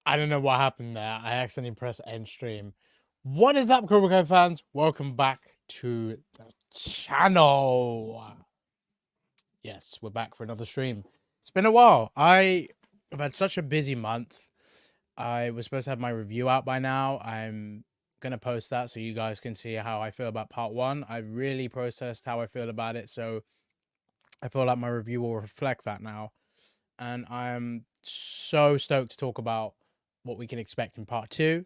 I don't know what happened there. I accidentally pressed end stream. What is up, Cobra Kai fans? Welcome back to the channel. Yes, we're back for another stream. It's been a while. I've had such a busy month. I was supposed to have my review out by now. I'm going to post that so you guys can see how I feel about part one. I've really processed how I feel about it, so I feel like my review will reflect that now. And I'm so stoked to talk about what we can expect in part two.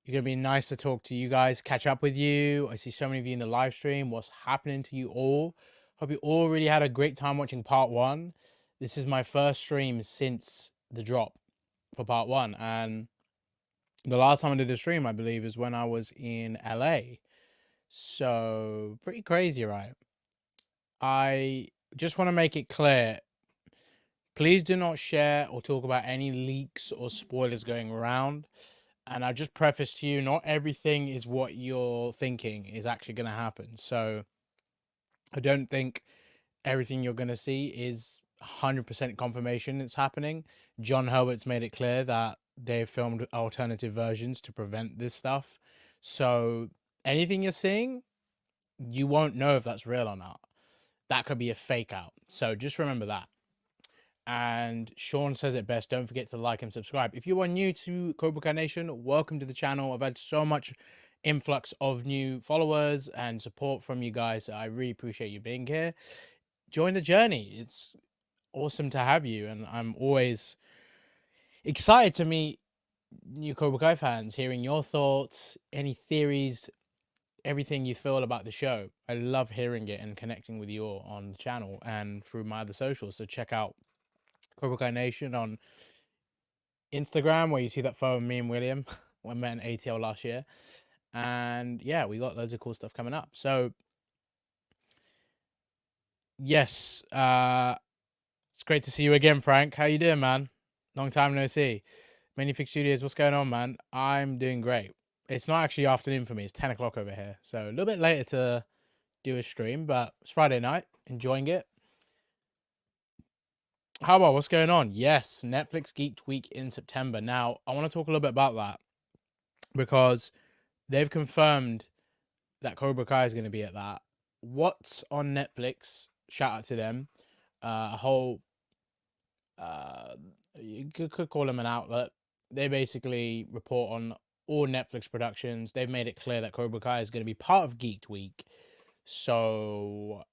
You're going to be nice to talk to you guys, catch up with you. I see so many of you in the live stream. What's happening to you all? Hope you all really had a great time watching part one. This is my first stream since the drop for part one. And the last time I did a stream, I believe, is when I was in LA. So pretty crazy, right? I just want to make it clear. Please do not share or talk about any leaks or spoilers going around. And I just preface to you, not everything is what you're thinking is actually going to happen. So I don't think everything you're going to see is 100% confirmation it's happening. John Herbert's made it clear that they've filmed alternative versions to prevent this stuff. So anything you're seeing, you won't know if that's real or not. That could be a fake out. So just remember that. And Sean says it best, don't forget to like and subscribe. If you are new to Cobra Kai Nation, welcome to the channel. I've had so much influx of new followers and support from you guys. I really appreciate you being here. Join the journey. It's awesome to have you, and I'm always excited to meet new Cobra Kai fans, hearing your thoughts, any theories, everything you feel about the show. I love hearing it and connecting with you all on the channel and through my other socials. So check out Cobra Kai Nation on Instagram, where you see that photo of me and William when we met in ATL last year. And yeah, we got loads of cool stuff coming up. So yes, it's great to see you again, Frank. How you doing, man? Long time no see. Manifix Studios, what's going on, man? I'm doing great. It's not actually afternoon for me. It's 10 o'clock over here. So a little bit later to do a stream, but it's Friday night. Enjoying it. How about what's going on? Yes, Netflix Geeked Week in September. Now, I want to talk a little bit about that because they've confirmed that Cobra Kai is going to be at that. What's on Netflix? Shout out to them. A whole, you could call them an outlet. They basically report on all Netflix productions. They've made it clear that Cobra Kai is going to be part of Geeked Week. So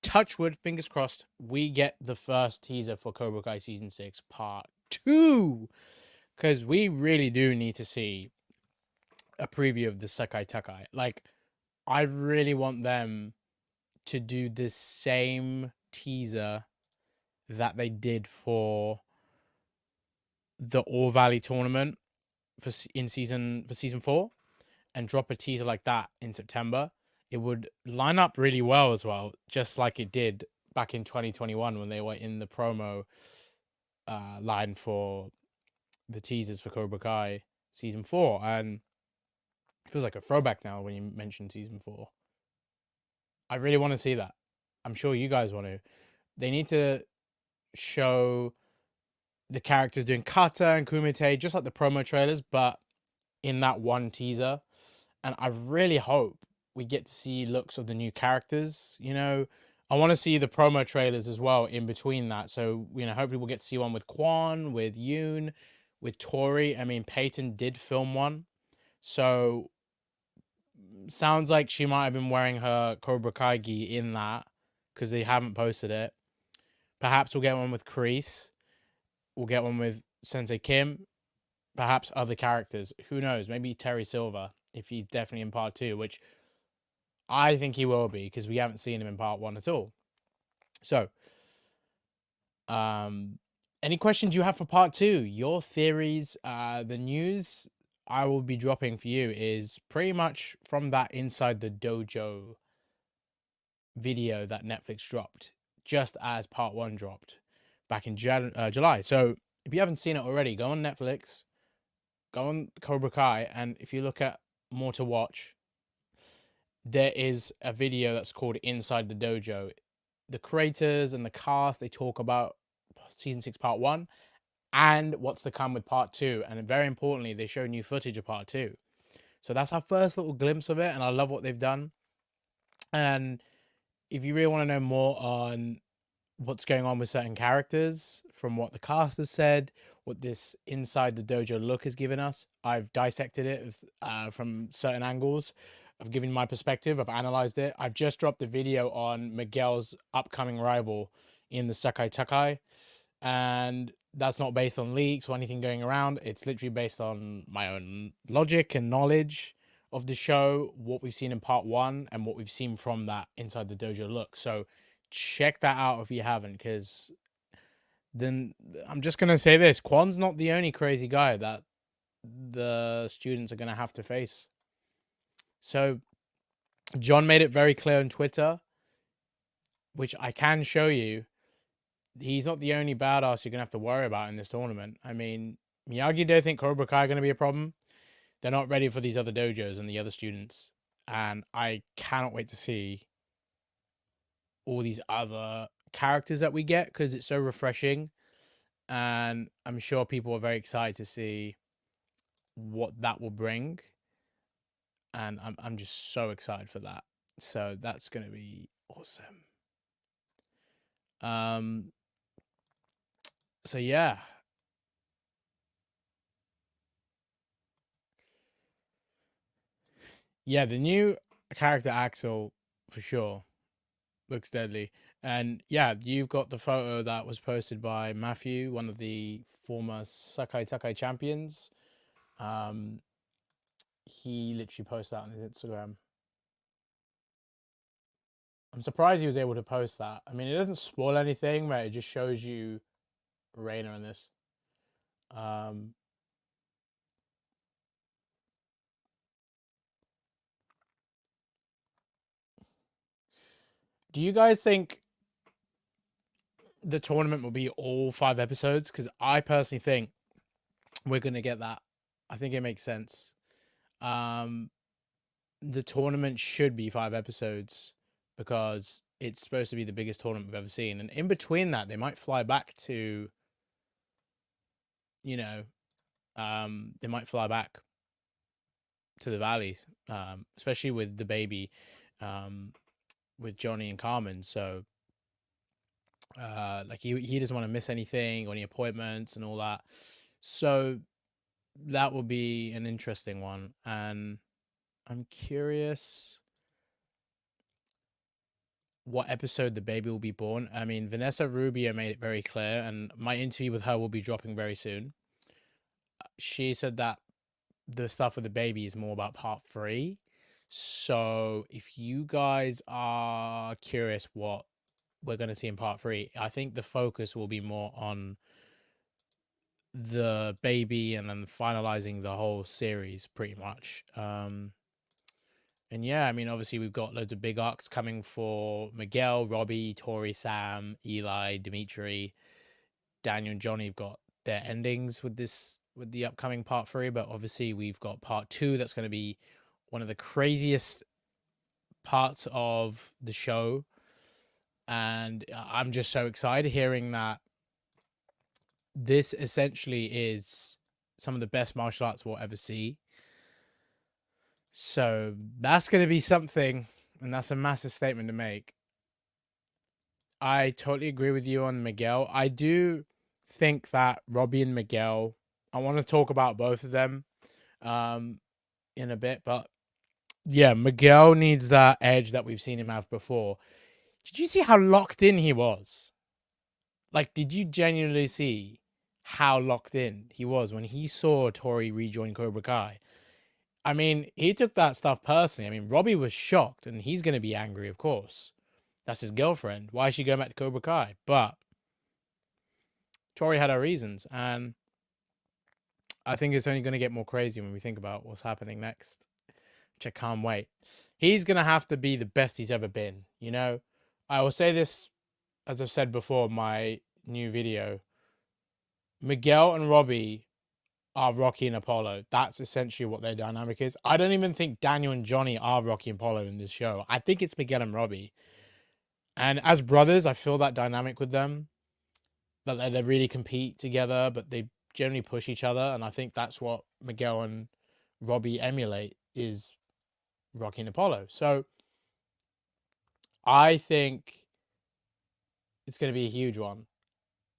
touch wood, fingers crossed, we get the first teaser for Cobra Kai Season 6 Part 2. Because we really do need to see a preview of the Sekai Takai. Like, I really want them to do the same teaser that they did for the All Valley tournament for season 4 and drop a teaser like that in September. It would line up really well as well, just like it did back in 2021 when they were in the promo line for the teasers for Cobra Kai Season 4. And it feels like a throwback now when you mention Season 4. I really want to see that. I'm sure you guys want to. They need to show the characters doing kata and kumite, just like the promo trailers, but in that one teaser. And I really hope we get to see looks of the new characters. You know, I want to see the promo trailers as well in between that. So, you know, hopefully we'll get to see one with Quan, with Yoon, with Tori. I mean, Peyton did film one. So, sounds like she might have been wearing her Cobra Kai gi in that because they haven't posted it. Perhaps we'll get one with Kreese. We'll get one with Sensei Kim. perhaps other characters. Who knows? Maybe Terry Silver, if he's definitely in part 2, which I think he will be, because we haven't seen him in part 1 at all. So, any questions you have for part 2? Your theories, the news I will be dropping for you is pretty much from that Inside the Dojo video that Netflix dropped, just as part 1 dropped back in July. So if you haven't seen it already, go on Netflix, go on Cobra Kai, and if you look at more to watch, there is a video that's called Inside the Dojo. The creators and the cast, they talk about season 6 part 1 and what's to come with part 2, and very importantly, they show new footage of part 2. So that's our first little glimpse of it, and I love what they've done. And if you really want to know more on what's going on with certain characters, from what the cast has said, what this Inside the Dojo look has given us, I've dissected it from certain angles. I've given my perspective, I've analyzed it. I've just dropped the video on Miguel's upcoming rival in the Sakai Takai, and that's not based on leaks or anything going around. It's literally based on my own logic and knowledge of the show, what we've seen in part 1 and what we've seen from that Inside the Dojo look. So check that out if you haven't, because then I'm just going to say this. Quan's not the only crazy guy that the students are going to have to face. So John made it very clear on Twitter, which I can show you. He's not the only badass you're going to have to worry about in this tournament. I mean, Miyagi don't think Cobra Kai are going to be a problem. They're not ready for these other dojos and the other students. And I cannot wait to see all these other characters that we get, because it's so refreshing. And I'm sure people are very excited to see what that will bring. And I'm just so excited for that. So that's going to be awesome. So yeah. Yeah, the new character Axel, for sure, looks deadly. And yeah, you've got the photo that was posted by Matthew, one of the former Sakai Takai champions. He literally posted that on his Instagram. I'm surprised he was able to post that. I mean, it doesn't spoil anything, but it just shows you Reina in this. Do you guys think the tournament will be all 5 episodes? Because I personally think we're going to get that. I think it makes sense. The tournament should be 5 episodes because it's supposed to be the biggest tournament we've ever seen. And in between that, they might fly back to, you know, they might fly back to the valleys, especially with the baby, with Johnny and Carmen. So, like he doesn't want to miss anything or any appointments and all that. So that will be an interesting one. And I'm curious what episode the baby will be born. I mean, Vanessa Rubio made it very clear, and my interview with her will be dropping very soon. She said that the stuff with the baby is more about part 3. So if you guys are curious what we're going to see in part 3, I think the focus will be more on the baby and then finalizing the whole series pretty much. And yeah, I mean, obviously we've got loads of big arcs coming for Miguel, Robbie, Tori, Sam, Eli, Dimitri, Daniel, and Johnny have got their endings with the upcoming part 3. But obviously we've got part 2 that's going to be one of the craziest parts of the show. And I'm just so excited hearing that this essentially is some of the best martial arts we'll ever see. So that's going to be something, and that's a massive statement to make. I totally agree with you on Miguel. I do think that Robbie and Miguel, I want to talk about both of them in a bit, but yeah, Miguel needs that edge that we've seen him have before. Did you see how locked in he was? Like, did you genuinely see how locked in he was when he saw Tori rejoin Cobra Kai. I mean, he took that stuff personally. I mean, Robbie was shocked, and he's going to be angry, of course. That's his girlfriend. Why is she going back to Cobra Kai? But Tori had her reasons, and I think it's only going to get more crazy when we think about what's happening next, which I can't wait. He's going to have to be the best he's ever been, you know? I will say this, as I've said before, my new video. Miguel and Robbie are Rocky and Apollo. That's essentially what their dynamic is. I don't even think Daniel and Johnny are Rocky and Apollo in this show. I think it's Miguel and Robbie. And as brothers, I feel that dynamic with them. That they really compete together, but they generally push each other. And I think that's what Miguel and Robbie emulate, is Rocky and Apollo. So I think it's going to be a huge one.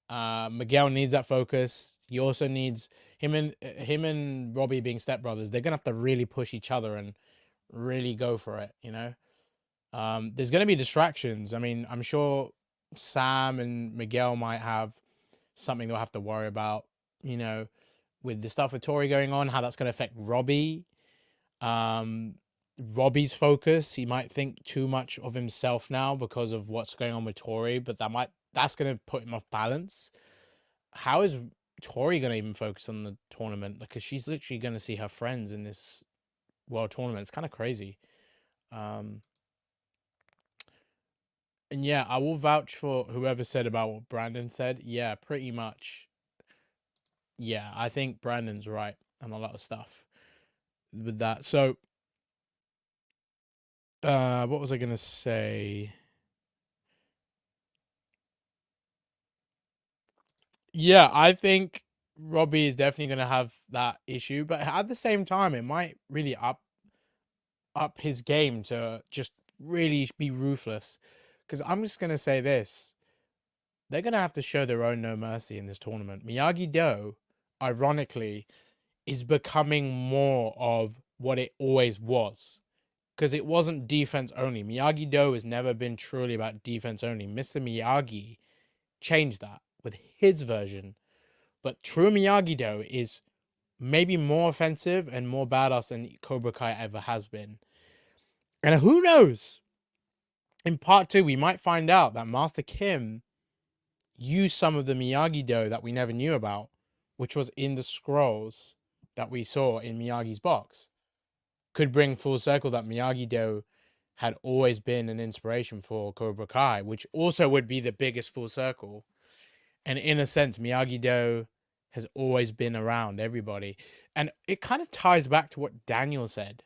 Miguel needs that focus. He also needs him and Robbie being stepbrothers. They're gonna have to really push each other and really go for it. You know, there's gonna be distractions. I mean, I'm sure Sam and Miguel might have something they'll have to worry about. You know, with the stuff with Tori going on, how that's gonna affect Robbie. Robbie's focus. He might think too much of himself now because of what's going on with Tori, but that's gonna put him off balance. How is Tori gonna even focus on the tournament? Because she's literally gonna see her friends in this world tournament. It's kind of crazy. And yeah, I will vouch for whoever said about what Brandon said. Yeah, pretty much. Yeah, I think Brandon's right on a lot of stuff with that. So, what was I gonna say? Yeah, I think Robbie is definitely gonna have that issue, but at the same time, it might really up his game to just really be ruthless. Because I'm just gonna say this: they're gonna have to show their own no mercy in this tournament. Miyagi Do, ironically, is becoming more of what it always was. Because it wasn't defense only. Miyagi Do has never been truly about defense only. Mr. Miyagi changed that with his version. But true Miyagi Do is maybe more offensive and more badass than Cobra Kai ever has been. And who knows? In part 2, we might find out that Master Kim used some of the Miyagi Do that we never knew about, which was in the scrolls that we saw in Miyagi's box. Could bring full circle that Miyagi Do had always been an inspiration for Cobra Kai, which also would be the biggest full circle. And in a sense, Miyagi Do has always been around everybody. And it kind of ties back to what Daniel said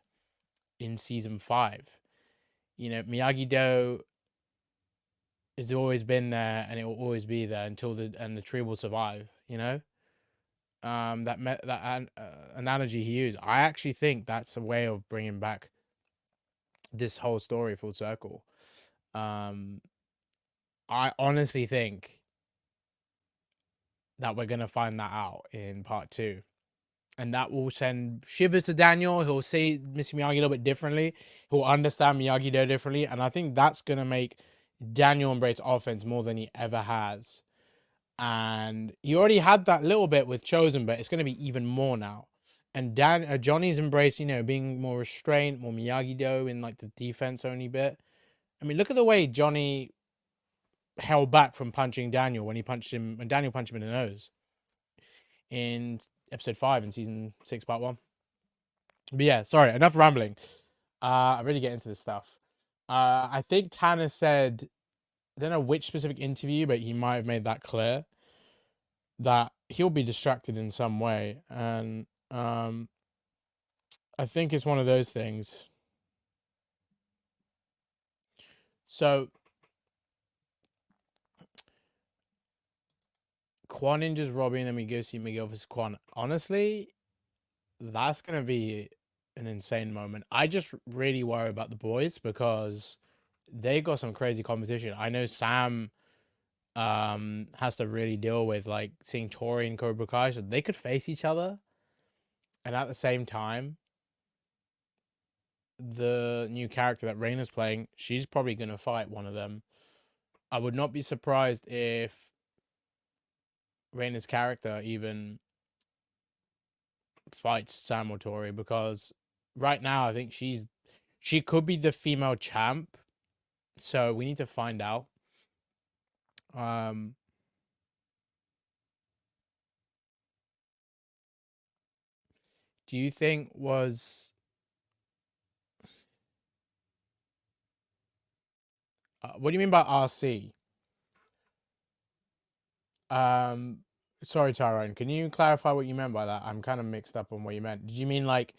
in season 5. You know, Miyagi Do has always been there, and it will always be there until the tree will survive. You know, analogy he used. I actually think that's a way of bringing back this whole story full circle. I honestly think that we're gonna find that out in part 2. And that will send shivers to Daniel. He'll see Mr. Miyagi a little bit differently. He'll understand Miyagi Do differently. And I think that's going to make Daniel embrace offense more than he ever has. And he already had that little bit with Chosen, but it's going to be even more now. And Johnny's embraced, you know, being more restrained, more Miyagi Do in like the defense only bit. I mean, look at the way Johnny held back from punching Daniel when Daniel punched him in the nose in episode 5 in season 6, part 1. But yeah, sorry, enough rambling. I really get into this stuff. I think Tanner said, I don't know which specific interview, but he might have made that clear that he'll be distracted in some way. And I think it's one of those things. So Quan Ninja's Robbie, and then we go see Miguel vs. Quan. Honestly, that's gonna be an insane moment. I just really worry about the boys because they got some crazy competition. I know Sam has to really deal with like seeing Tori and Cobra Kai, so they could face each other, and at the same time, the new character that Raina's playing, she's probably gonna fight one of them. I would not be surprised if Reina's character even fights Sam or Tori, because right now I think she could be the female champ. So we need to find out. Um, do you think was what do you mean by RC? Um, sorry, Tyrone. Can you clarify what you meant by that? I'm kind of mixed up on what you meant. Did you mean like?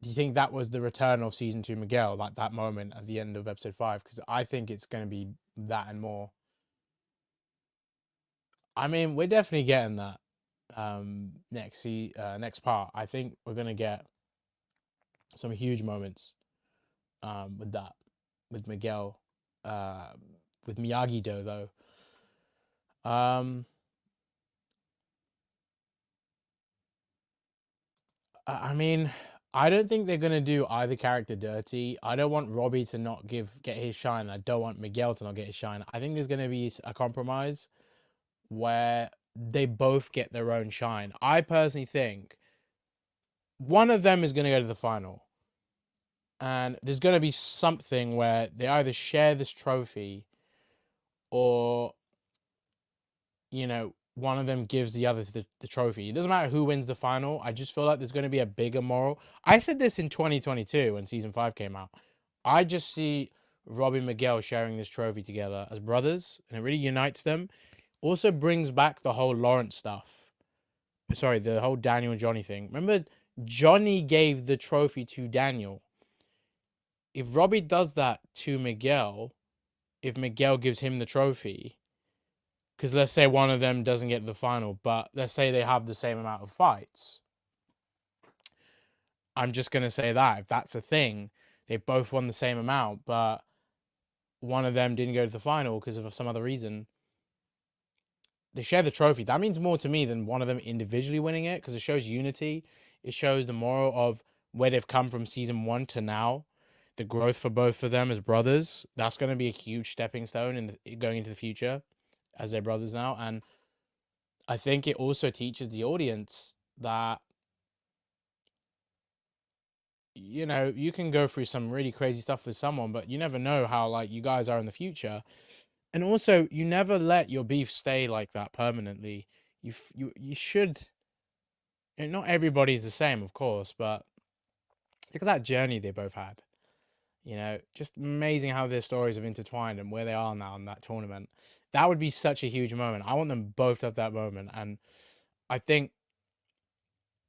Do you think that was the return of season 2 Miguel, like that moment at the end of episode 5? Because I think it's going to be that and more. I mean, we're definitely getting that next part. I think we're going to get some huge moments with that, with Miguel, uh, with Miyagi Do though. I mean, I don't think they're gonna do either character dirty. I don't want Robbie to not get his shine. I don't want Miguel to not get his shine. I think there's gonna be a compromise where they both get their own shine. I personally think one of them is gonna go to the final, and there's gonna be something where they either share this trophy, or one of them gives the other the trophy. It doesn't matter who wins the final. I just feel like there's going to be a bigger moral. I said this in 2022 when season 5 came out. I just see Robbie and Miguel sharing this trophy together as brothers, and it really unites them. Also brings back the whole Lawrence stuff. Sorry, the whole Daniel and Johnny thing. Remember, Johnny gave the trophy to Daniel. If Robbie does that to Miguel, if Miguel gives him the trophy, because let's say one of them doesn't get to the final, but let's say they have the same amount of fights. I'm just going to say that if that's a thing, they both won the same amount, but one of them didn't go to the final because of some other reason. They share the trophy. That means more to me than one of them individually winning it, because it shows unity. It shows the moral of where they've come from season 1 to now. The growth for both of them as brothers. That's going to be a huge stepping stone in going into the future as their brothers now. And I think it also teaches the audience that, you can go through some really crazy stuff with someone, but you never know how like you guys are in the future. And also, you never let your beef stay like that permanently. You should. And not everybody's the same, of course, but look at that journey they both had. Just amazing how their stories have intertwined and where they are now in that tournament. That would be such a huge moment. I want them both to have that moment, and I think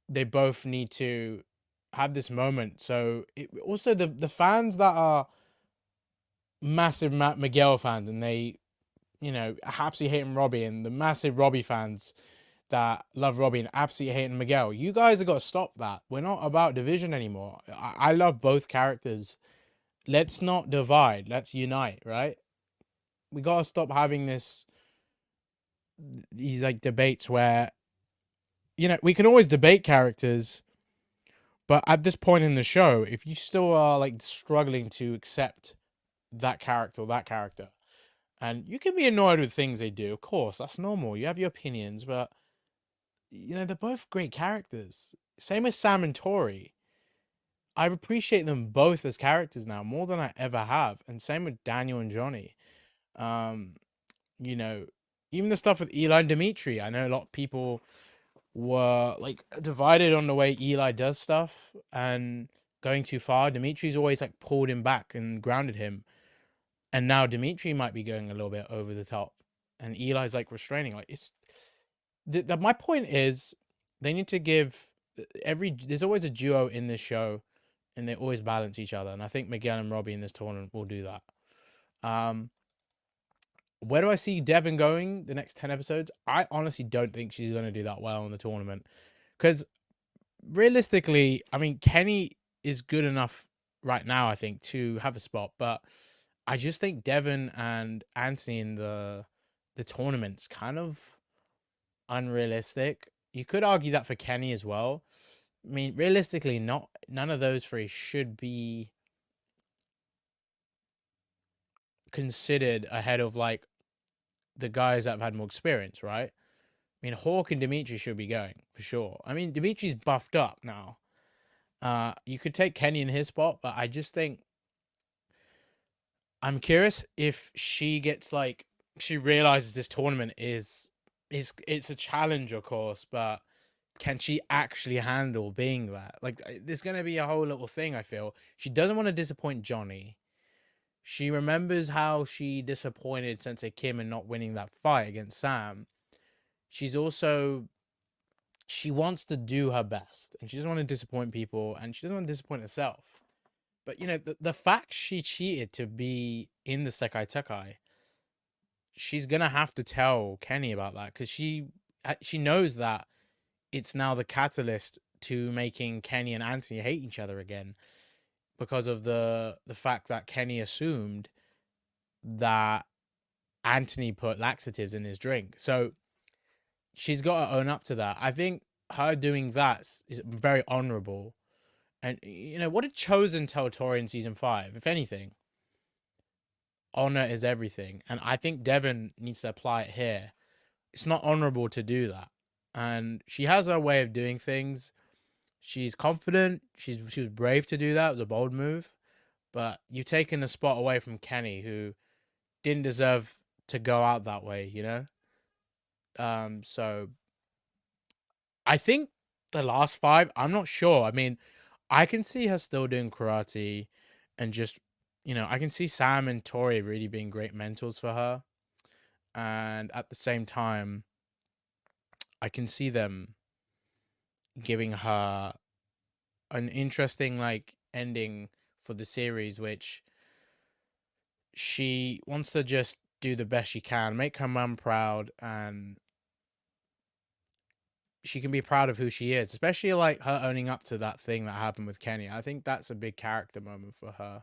they both need to have this moment. So also the fans that are massive Miguel fans, and they absolutely hating Robbie, and the massive Robbie fans that love Robbie and absolutely hating Miguel, you guys have got to stop that. We're not about division anymore. I love both characters. Let's not divide, let's unite, right? We got to stop having these like debates where we can always debate characters. But at this point in the show, if you still are like struggling to accept that character or that character, and you can be annoyed with things they do, of course, that's normal. You have your opinions, but they're both great characters. Same as Sam and Tori. I appreciate them both as characters now more than I ever have, and same with Daniel and Johnny. Um, you know, Even the stuff with Eli and Dimitri. I know a lot of people were like divided on the way Eli does stuff and going too far. Dimitri's always like pulled him back and grounded him, and now Dimitri might be going a little bit over the top, and Eli's like restraining. Like my point is, they need to give there's always a duo in this show, and they always balance each other. And I think Miguel and Robbie in this tournament will do that. Where do I see Devin going the next 10 episodes? I honestly don't think she's going to do that well in the tournament. Because realistically, I mean, Kenny is good enough right now, I think, to have a spot. But I just think Devin and Anthony in the tournament's kind of unrealistic. You could argue that for Kenny as well. I mean, realistically, none of those three should be considered ahead of like the guys that have had more experience, right? I mean, Hawk and Dimitri should be going for sure. I mean, Dimitri's buffed up now. You could take Kenny in his spot, but I just think I'm curious if she gets like she realizes this tournament is it's a challenge, of course, but can she actually handle being that? Like, there's gonna be a whole little thing. I feel she doesn't want to disappoint Johnny. She remembers how she disappointed Sensei Kim in not winning that fight against Sam. She's also she wants to do her best, and she doesn't want to disappoint people, and she doesn't want to disappoint herself. But you know, the fact she cheated to be in the Sekai Tekai, she's gonna have to tell Kenny about that because she knows that it's now the catalyst to making Kenny and Anthony hate each other again because of the fact that Kenny assumed that Anthony put laxatives in his drink. So she's got to own up to that. I think her doing that is very honorable. And you know, what did Chosen tell Tori in season 5? If anything, honor is everything. And I think Devon needs to apply it here. It's not honorable to do that. And she has her way of doing things. She's confident. She was brave to do that. It was a bold move. But you've taken the spot away from Kenny, who didn't deserve to go out that way, you know? So I think the last 5, I'm not sure. I mean, I can see her still doing karate and just, you know, I can see Sam and Tori really being great mentors for her. And at the same time, I can see them giving her an interesting, like, ending for the series, which she wants to just do the best she can, make her mum proud, and she can be proud of who she is, especially like her owning up to that thing that happened with Kenny. I think that's a big character moment for her.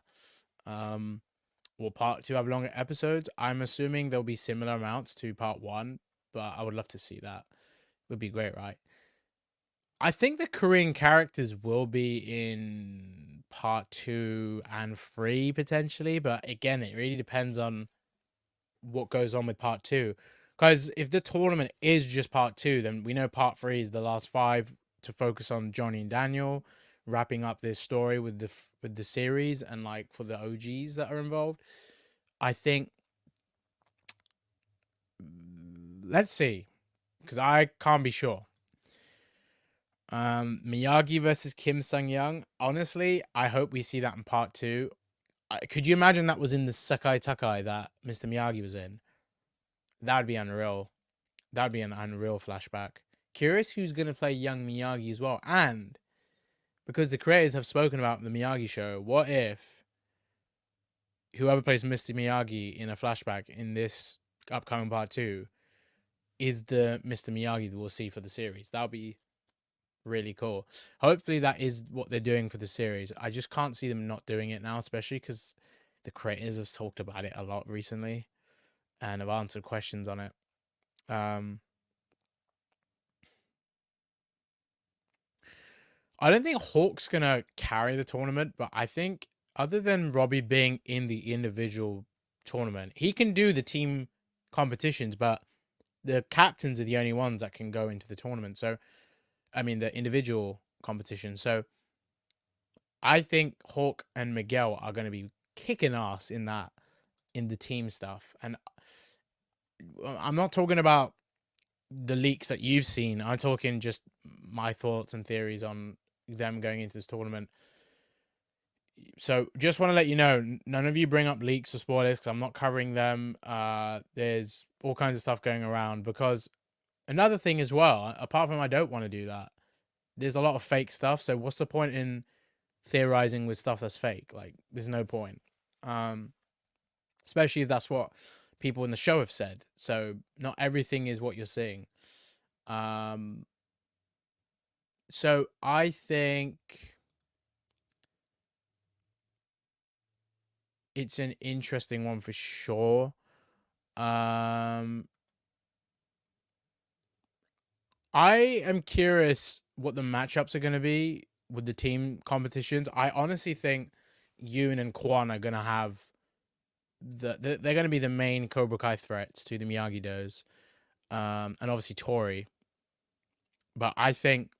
Will part 2 have longer episodes? I'm assuming there'll be similar amounts to part 1, but I would love to see that. Would be great, right? I think the Korean characters will be in part 2 and 3 potentially, but again, it really depends on what goes on with part 2. Because if the tournament is just part 2, then we know part 3 is the last 5 to focus on Johnny and Daniel, wrapping up this story with the series and like for the OGs that are involved. I think let's see, because I can't be sure. Miyagi versus Kim Sung Young. Honestly, I hope we see that in part 2. Could you imagine that was in the Sekai Takai that Mr. Miyagi was in? That'd be unreal. That'd be an unreal flashback. Curious who's going to play young Miyagi as well. And because the creators have spoken about the Miyagi show, what if whoever plays Mr. Miyagi in a flashback in this upcoming part 2 is the Mr. Miyagi that we'll see for the series? That would be really cool. Hopefully that is what they're doing for the series. I just can't see them not doing it now, especially because the creators have talked about it a lot recently and have answered questions on it. I don't think Hawk's gonna carry the tournament, but I think other than Robbie being in the individual tournament, he can do the team competitions, but the captains are the only ones that can go into the tournament. So, I mean, the individual competition. So, I think Hawk and Miguel are going to be kicking ass in the team stuff. And I'm not talking about the leaks that you've seen. I'm talking just my thoughts and theories on them going into this tournament. So just want to let you know, none of you bring up leaks or spoilers because I'm not covering them. There's all kinds of stuff going around because another thing as well, apart from I don't want to do that, there's a lot of fake stuff. So what's the point in theorizing with stuff that's fake? Like, there's no point. Especially if that's what people in the show have said. So not everything is what you're seeing. So I think it's an interesting one for sure. I am curious what the matchups are going to be with the team competitions. I honestly think Yoon and Kwon are going to have they're going to be the main Cobra Kai threats to the Miyagi-Dos, and obviously Tori. But I think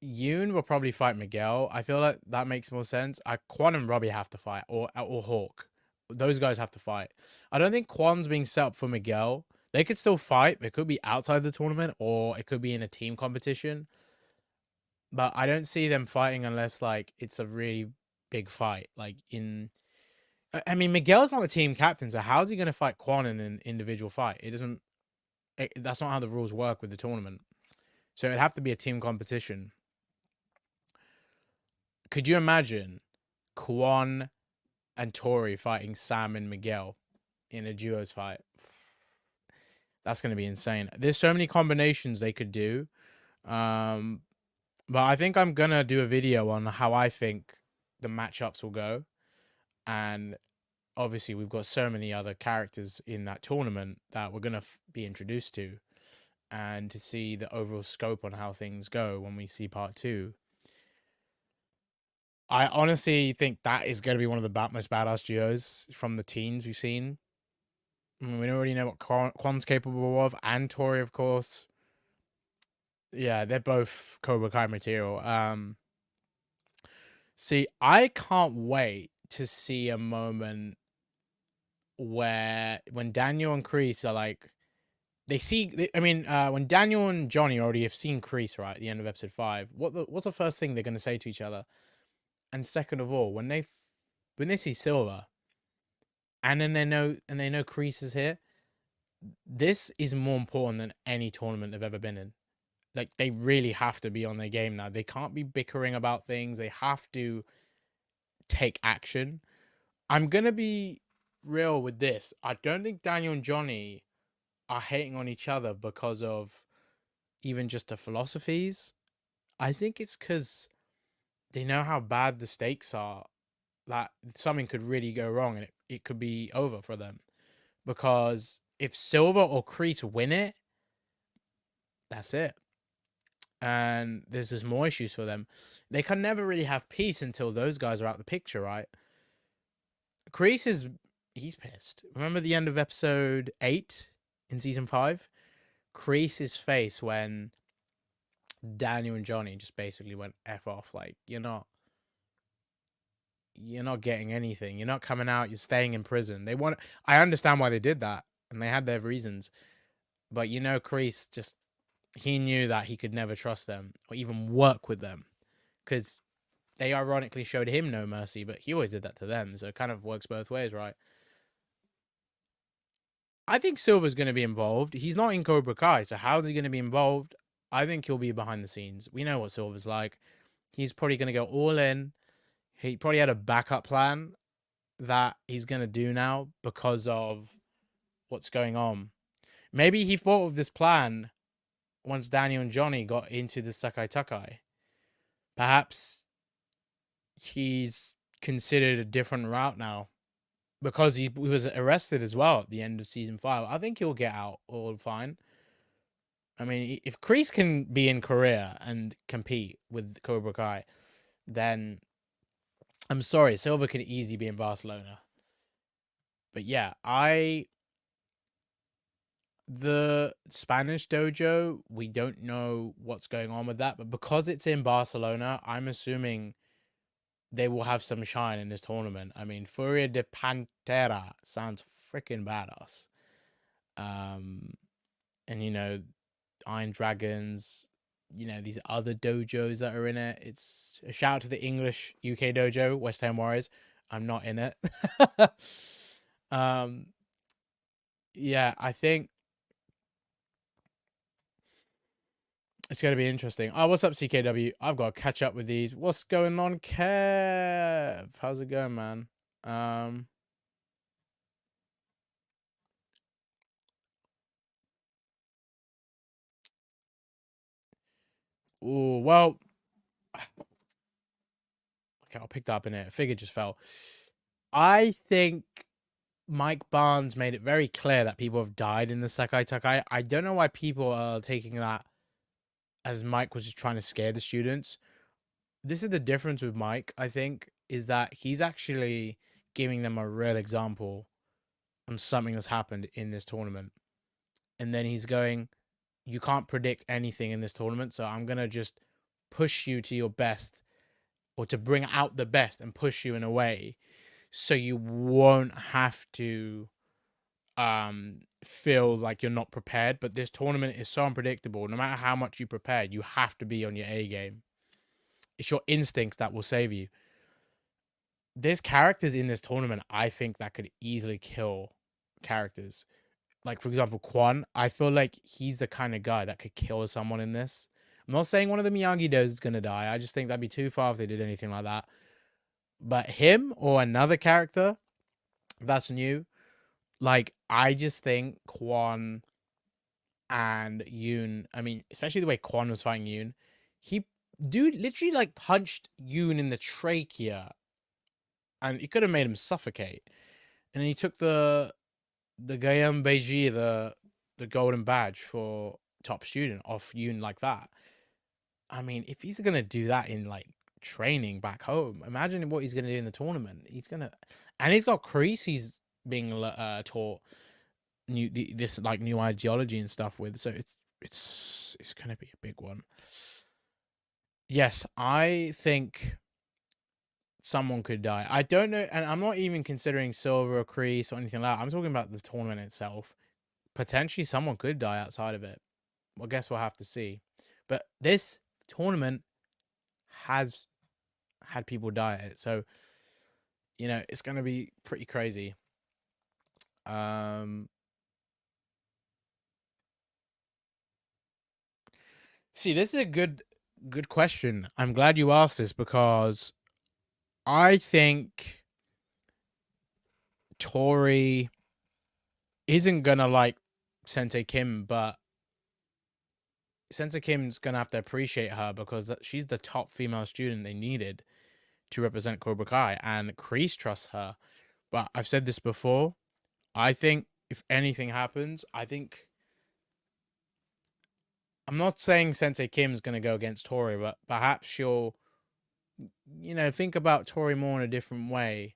Yoon will probably fight Miguel. I feel like that makes more sense. Quan and Robbie have to fight, or Hawk. Those guys have to fight. I don't think Quan's being set up for Miguel. They could still fight. It could be outside the tournament, or it could be in a team competition. But I don't see them fighting unless like it's a really big fight. Like I mean, Miguel's not the team captain, so how's he going to fight Quan in an individual fight? It doesn't. That's not how the rules work with the tournament. So it'd have to be a team competition. Could you imagine Quan and Tori fighting Sam and Miguel in a duos fight? That's going to be insane. There's so many combinations they could do. But I think I'm going to do a video on how I think the matchups will go. And obviously, we've got so many other characters in that tournament that we're going to be introduced to. And to see the overall scope on how things go when we see part 2. I honestly think that is going to be one of the most badass duos from the teens we've seen. I mean, we already know what Quan's capable of, and Tori, of course. Yeah, they're both Cobra Kai material. See, I can't wait to see a moment where when Daniel and Kreese are like, when Daniel and Johnny already have seen Kreese, right, at the end of episode 5, what's the first thing they're going to say to each other? And second of all, when they see Silver, and then they know Kreese is here, this is more important than any tournament they've ever been in. Like, they really have to be on their game now. They can't be bickering about things. They have to take action. I'm gonna be real with this. I don't think Daniel and Johnny are hating on each other because of even just the philosophies. I think it's because they know how bad the stakes are, that something could really go wrong and it could be over for them. Because if Silver or Kreese win it, that's it. And there's just more issues for them. They can never really have peace until those guys are out the picture, right? Kreese he's pissed. Remember the end of episode 8 in season 5? Kreese's face when Daniel and Johnny just basically went F off. Like, you're not getting anything. You're not coming out. You're staying in prison. I understand why they did that, and they had their reasons. But Kreese just, he knew that he could never trust them or even work with them, because they ironically showed him no mercy, but he always did that to them. So it kind of works both ways, right? I think Silver's going to be involved. He's not in Cobra Kai, so how's he going to be involved? I think he'll be behind the scenes. We know what Silver's like. He's probably going to go all in. He probably had a backup plan that he's going to do now because of what's going on. Maybe he thought of this plan once Daniel and Johnny got into the Sakai Takai. Perhaps he's considered a different route now because he was arrested as well at the end of season 5. I think he'll get out all fine. I mean, if Kreese can be in Korea and compete with Cobra Kai, then I'm sorry, Silver could easily be in Barcelona. But yeah, the Spanish dojo, we don't know what's going on with that, but because it's in Barcelona, I'm assuming they will have some shine in this tournament. I mean, Furia de Pantera sounds freaking badass. And Iron Dragons, these other dojos that are in it. It's a shout out to the English UK dojo, West Ham Warriors. I'm not in it. Yeah, I think it's going to be interesting. Oh, what's up, CKW? I've got to catch up with these. What's going on, Kev? How's it going, man? Oh, well. Okay, I'll pick that up in it. A figure just fell. I think Mike Barnes made it very clear that people have died in the Sakai Takai. I don't know why people are taking that as Mike was just trying to scare the students. This is the difference with Mike, I think, is that he's actually giving them a real example on something that's happened in this tournament. And then he's going, you can't predict anything in this tournament, so I'm going to just push you to your best, or to bring out the best and push you in a way so you won't have to feel like you're not prepared. But this tournament is so unpredictable. No matter how much you prepare, you have to be on your A game. It's your instincts that will save you. There's characters in this tournament, I think, that could easily kill characters. Like, for example, Quan. I feel like he's the kind of guy that could kill someone in this. I'm not saying one of the Miyagi-Dos is going to die. I just think that'd be too far if they did anything like that. But him or another character that's new, like, I just think Quan and Yoon, I mean, especially the way Quan was fighting Yoon, dude literally, like, punched Yoon in the trachea, and he could have made him suffocate. And then he took the Gayam Beiji, the golden badge for top student, off Yoon like that. I mean, if he's gonna do that in, like, training back home, imagine what he's gonna do in the tournament. And he's got Kreese he's being taught this like new ideology and stuff with, so it's gonna be a big one. Yes, I think someone could die. I don't know, and I'm not even considering Silver or Kreese or anything like that. I'm talking about the tournament itself. Potentially someone could die outside of it. Well, I guess we'll have to see. But this tournament has had people die at it, so it's gonna be pretty crazy. See, this is a good question. I'm glad you asked this, because I think Tori isn't gonna like Sensei Kim, but Sensei Kim's gonna have to appreciate her, because she's the top female student they needed to represent Cobra Kai, and Kreese trusts her. But I've said this before, I think if anything happens, I'm not saying Sensei Kim's gonna go against Tori, but perhaps she'll think about Tori more in a different way.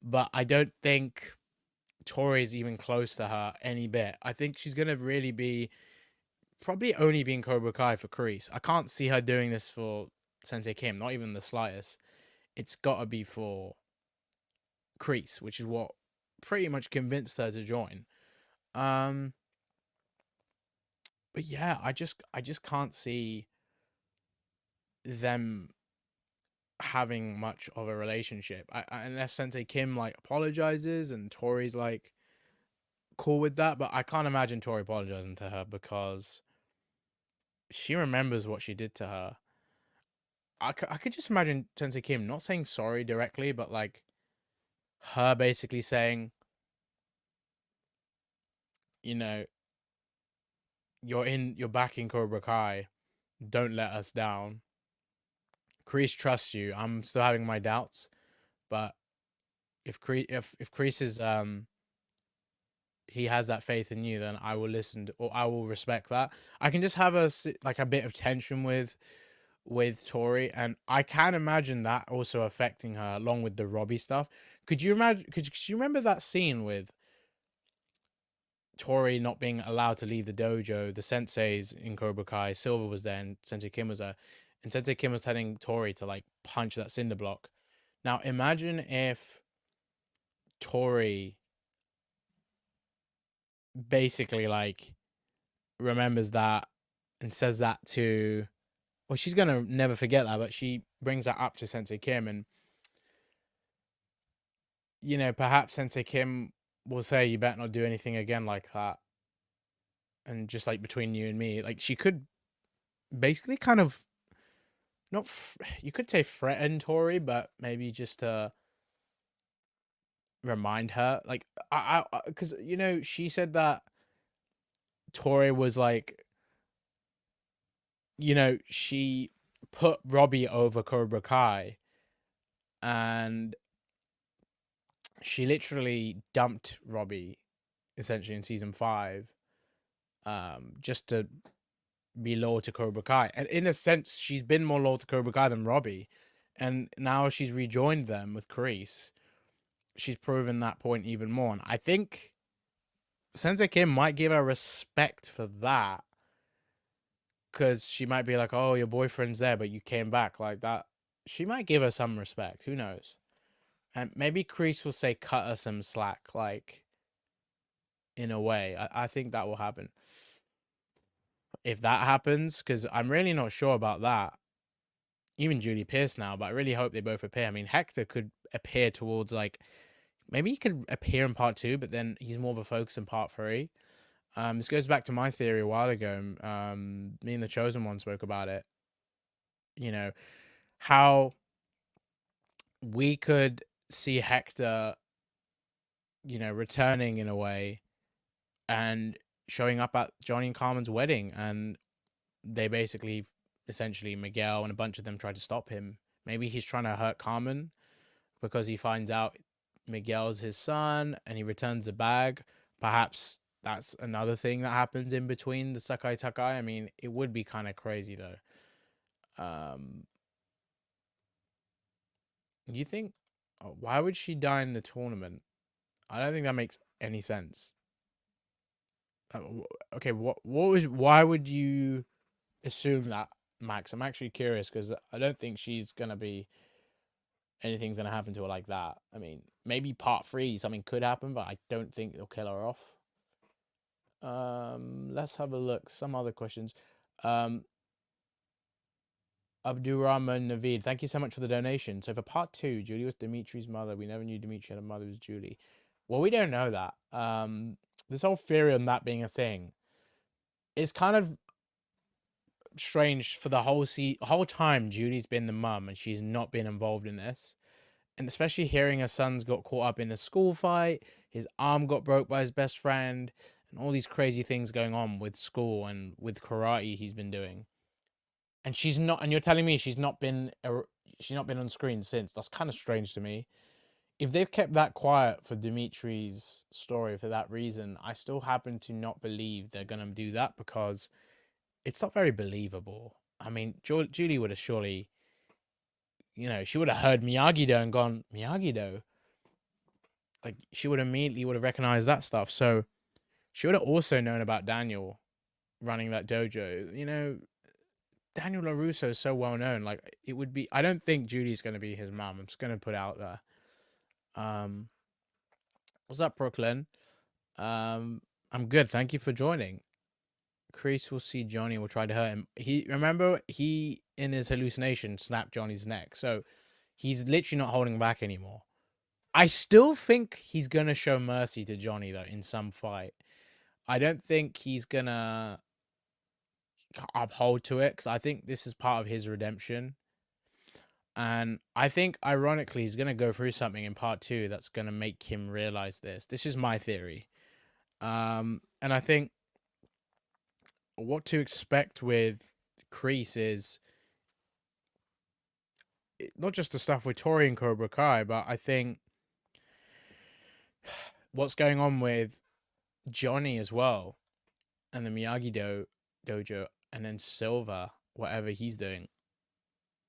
But I don't think Tori's even close to her any bit. I think she's gonna really be probably only being Cobra Kai for Kreese. I can't see her doing this for Sensei Kim, not even the slightest. It's gotta be for Kreese, which is what pretty much convinced her to join. But yeah, I just can't see them having much of a relationship. Unless Sensei Kim like apologizes and Tori's like cool with that, but I can't imagine Tori apologizing to her, because she remembers what she did to her. I could just imagine Sensei Kim not saying sorry directly, but like her basically saying, you're back in Cobra Kai, don't let us down. Kreese trusts you. I'm still having my doubts, but if Kreese is he has that faith in you, then I will listen or I will respect that. I can just have a bit of tension with Tori, and I can imagine that also affecting her, along with the Robbie stuff. Could you remember that scene with Tori not being allowed to leave the dojo? The senseis in Cobra Kai, Silver was there and Sensei Kim was there, and Sensei Kim was telling Tori to like punch that cinder block. Now imagine if Tori basically like remembers that and says that to, well, she's gonna never forget that, but she brings that up to Sensei Kim, and perhaps Sensei Kim will say, you better not do anything again like that. And just like between you and me, like she could basically kind of not, you could say threaten Tori, but maybe just to remind her, like, because she said that Tori was like, she put Robbie over Cobra Kai, and she literally dumped Robbie essentially in season 5, just to be loyal to Cobra Kai. And in a sense, she's been more loyal to Cobra Kai than Robbie, and now she's rejoined them with Kreese. she's proven that point even more. And I think Sensei Kim might give her respect for that, because she might be like, "Oh, your boyfriend's there, but you came back like that." She might give her some respect. Who knows? And maybe Kreese will say, "Cut her some slack," like in a way. I think that will happen. If that happens, because I'm really not sure about that. Even Julie Pierce now, but I really hope they both appear. I mean, Hector could appear towards, like, maybe he could appear in part 2, but then he's more of a focus in part 3. This goes back to my theory a while ago. Me and the Chosen One spoke about it. You know, how we could see Hector, returning in a way and showing up at Johnny and Carmen's wedding, and they basically, essentially, Miguel and a bunch of them tried to stop him. Maybe he's trying to hurt Carmen because he finds out Miguel's his son and he returns the bag. Perhaps that's another thing that happens in between the Sakai Takai. I mean, it would be kind of crazy though. You think, why would she die in the tournament? I don't think that makes any sense. Okay, why would you assume that, Max? I'm actually curious, because I don't think anything's gonna happen to her like that. I mean, maybe part 3 something could happen, but I don't think they'll kill her off. Let's have a look. Some other questions. Abdurrahman Naveed, thank you so much for the donation. So for part 2, Julie was Dimitri's mother. We never knew Dimitri had a mother who was Julie. Well, we don't know that. This whole theory on that being a thing is kind of strange. For the whole time Julie's been the mum and she's not been involved in this. And especially hearing her son's got caught up in a school fight, his arm got broke by his best friend, and all these crazy things going on with school and with karate he's been doing. And she's not, and you're telling me she's not been on screen since. That's kind of strange to me. If they've kept that quiet for Dimitri's story for that reason, I still happen to not believe they're gonna do that, because it's not very believable. I mean, Julie would have surely, she would have heard Miyagi-Do and gone, Miyagi-Do. Like, she would immediately would have recognized that stuff. So she would have also known about Daniel running that dojo. Daniel LaRusso is so well known. Like, it would be, I don't think Julie's going to be his mom. I'm just going to put it out there. What's up, Brooklyn? I'm good. Thank you for joining. Kreese will see Johnny, will try to hurt him. Remember, he in his hallucination snapped Johnny's neck. So he's literally not holding back anymore. I still think he's going to show mercy to Johnny, though, in some fight. I don't think he's going to uphold to it, because I think this is part of his redemption. And I think, ironically, he's going to go through something in part 2 that's going to make him realize this. This is my theory. And I think what to expect with Kreese is not just the stuff with Tori and Cobra Kai, but I think what's going on with Johnny as well, and the Miyagi dojo, and then Silva, whatever he's doing.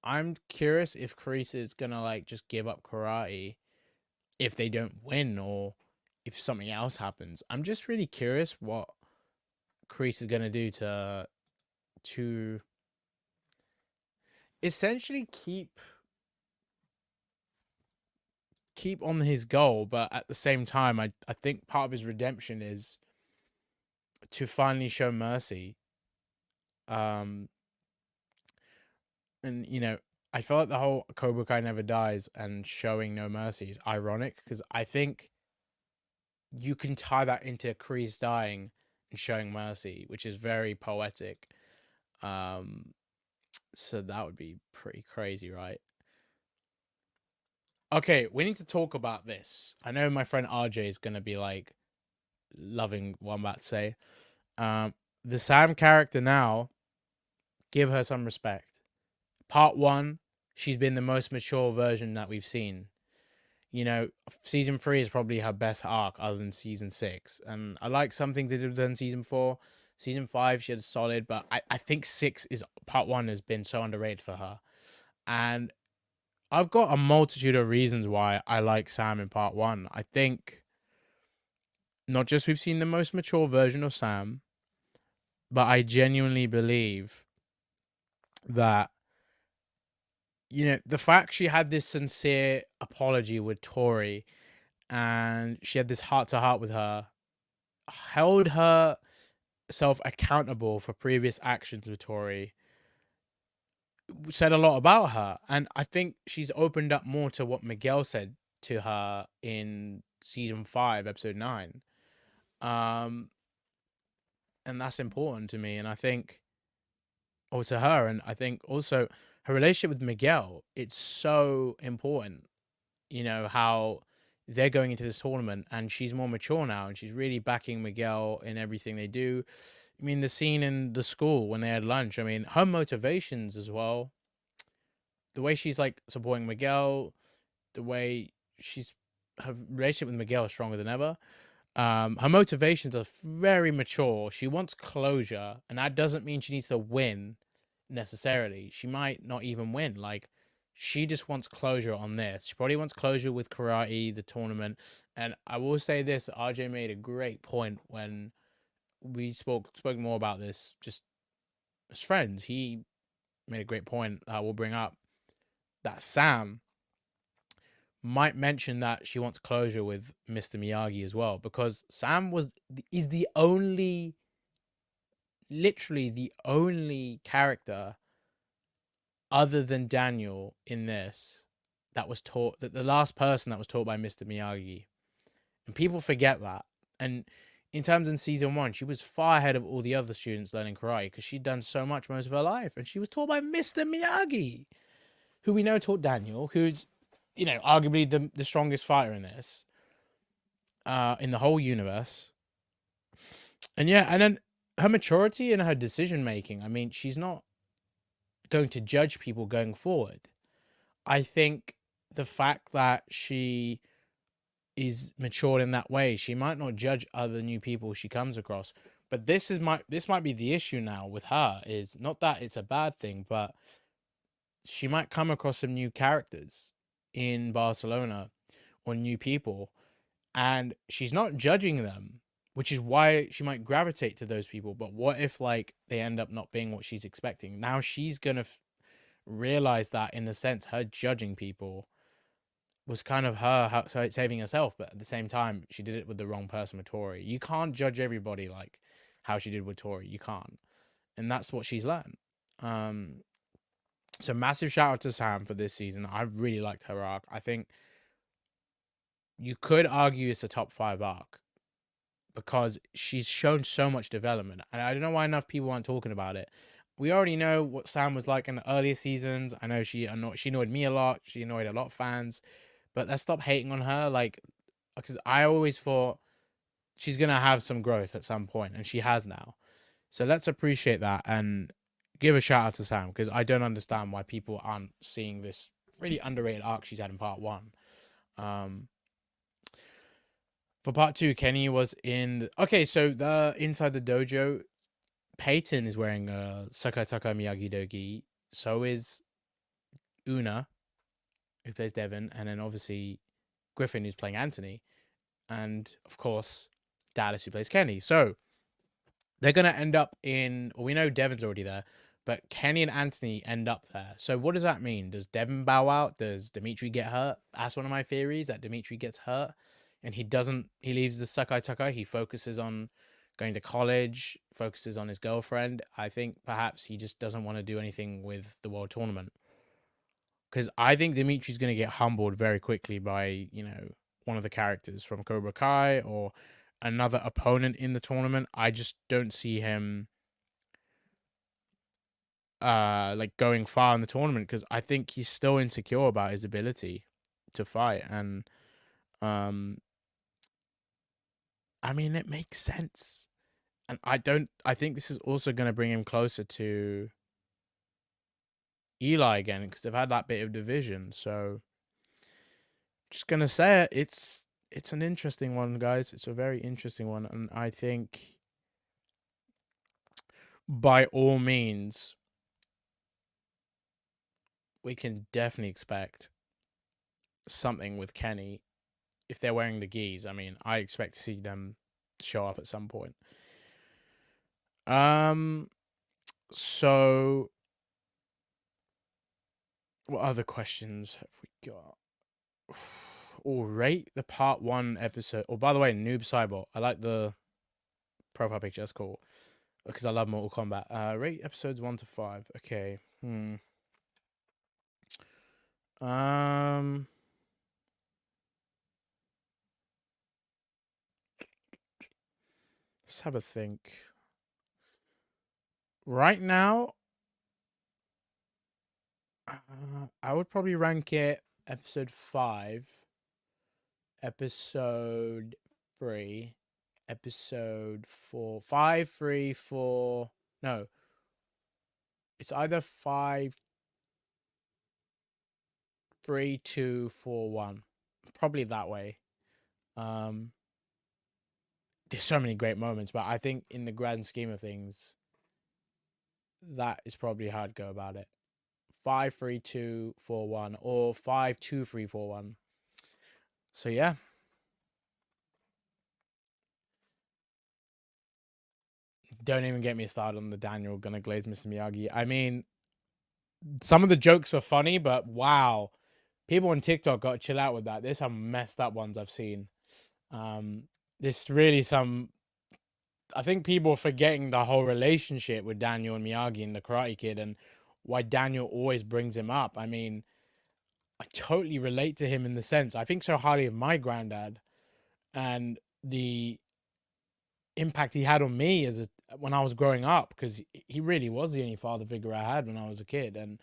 I'm curious if Kreese is gonna, like, just give up karate if they don't win, or if something else happens. I'm just really curious what Kreese is gonna do to essentially keep on his goal, but at the same time, I think part of his redemption is to finally show mercy. And I feel like the whole Cobra Kai never dies and showing no mercy is ironic, because I think you can tie that into Kreese dying and showing mercy, which is very poetic. So that would be pretty crazy, right? Okay, we need to talk about this. I know my friend RJ is gonna be like loving what I'm about to say. The Sam character now, give her some respect. Part 1, she's been the most mature version that we've seen. Season 3 is probably her best arc other than season 6. And I like some things they did in season 4. Season 5, she had solid, but I think part 1 has been so underrated for her. And I've got a multitude of reasons why I like Sam in part 1. I think not just we've seen the most mature version of Sam, but I genuinely believe that, you know, the fact she had this sincere apology with Tori and she had this heart-to-heart with her, held herself accountable for previous actions with Tori, said a lot about her. And I think she's opened up more to what Miguel said to her in season 5, episode 9. And that's important to me. And I think, or to her, and I think also her relationship with Miguel, it's so important. You know, how they're going into this tournament and she's more mature now and she's really backing Miguel in everything they do. I mean, the scene in the school when they had lunch, I mean, her motivations as well, the way she's like supporting Miguel, the way her relationship with Miguel is stronger than ever. Her motivations are very mature. She wants closure, and that doesn't mean she needs to win necessarily. She might not even win. Like, she just wants closure on this. She probably wants closure with karate, the tournament. And I will say this: RJ made a great point when we spoke more about this just as friends. He made a great point that we'll bring up, that Sam might mention that she wants closure with Mr. Miyagi as well, because Sam is literally the only character other than Daniel in this that was taught, that the last person that was taught by Mr. Miyagi. And people forget that. And in terms in season 1, she was far ahead of all the other students learning karate because she'd done so much most of her life, and she was taught by Mr. Miyagi, who we know taught Daniel, who's, you know, arguably the strongest fighter in this, in the whole universe. And yeah, and then her maturity and her decision making. I mean, she's not going to judge people going forward. I think the fact that she is matured in that way, she might not judge other new people she comes across. But this might be the issue now with her, is not that it's a bad thing, but she might come across some new characters in Barcelona or new people, and she's not judging them, which is why she might gravitate to those people. But what if, like, they end up not being what she's expecting? Now she's gonna realize that, in a sense, her judging people was kind of her saving herself, but at the same time, she did it with the wrong person with Tori. You can't judge everybody like how she did with Tori. You can't, and that's what she's learned. So massive shout out to Sam for this season. I really liked her arc. I think you could argue it's a top 5 arc because she's shown so much development, and I don't know why enough people aren't talking about it. We already know what Sam was like in the earlier seasons. I know she annoyed me a lot. She annoyed a lot of fans, but let's stop hating on her. Like, because I always thought she's gonna have some growth at some point, and she has now. So let's appreciate that and give a shout out to Sam, because I don't understand why people aren't seeing this really underrated arc she's had in part 1. For part 2, Kenny was in okay, so the inside the dojo, Peyton is wearing a Sakai Miyagi Dogi. So is Una, who plays Devin, and then obviously Griffin, who's playing Anthony, and of course Dallas, who plays Kenny. So they're gonna end up in. Well, we know Devin's already there, but Kenny and Anthony end up there. So what does that mean? Does Devin bow out? Does Dimitri get hurt? That's one of my theories, that Dimitri gets hurt, and he doesn't. He leaves the Sakai Taka. He focuses on going to college, focuses on his girlfriend. I think perhaps he just doesn't want to do anything with the world tournament, because I think Dimitri's going to get humbled very quickly by, you know, one of the characters from Cobra Kai or another opponent in the tournament. I just don't see him like going far in the tournament, because I think he's still insecure about his ability to fight. And I mean, it makes sense. And I think this is also going to bring him closer to Eli again, because they've had that bit of division. So just gonna say it, it's an interesting one, guys. It's a very interesting one, and I think by all means we can definitely expect something with Kenny. If they're wearing the gis, I mean, I expect to see them show up at some point. So what other questions have we got? Or rate the part 1 episode. Oh, by the way, Noob Cybot. I like the profile picture. That's cool. Because I love Mortal Kombat. Rate episodes 1 to 5. Okay. Let's have a think. Right now, I would probably rank it episode 5, episode 3, episode 4, 5, 3, 4. No, it's either 5, 3, 2, 4, 1. Probably that way. There's so many great moments, but I think in the grand scheme of things, that is probably how I'd go about it. 5, 3, 2, 4, 1, or 5, 2, 3, 4, 1. So yeah. Don't even get me started on the Daniel gonna glaze Mr. Miyagi. I mean, some of the jokes were funny, but wow, people on TikTok got to chill out with that. There's some messed up ones I've seen. There's really some. I think people are forgetting the whole relationship with Daniel and Miyagi and the Karate Kid, and why Daniel always brings him up. I mean, I totally relate to him in the sense I think so highly of my granddad, and the impact he had on me when I was growing up, because he really was the only father figure I had when I was a kid. And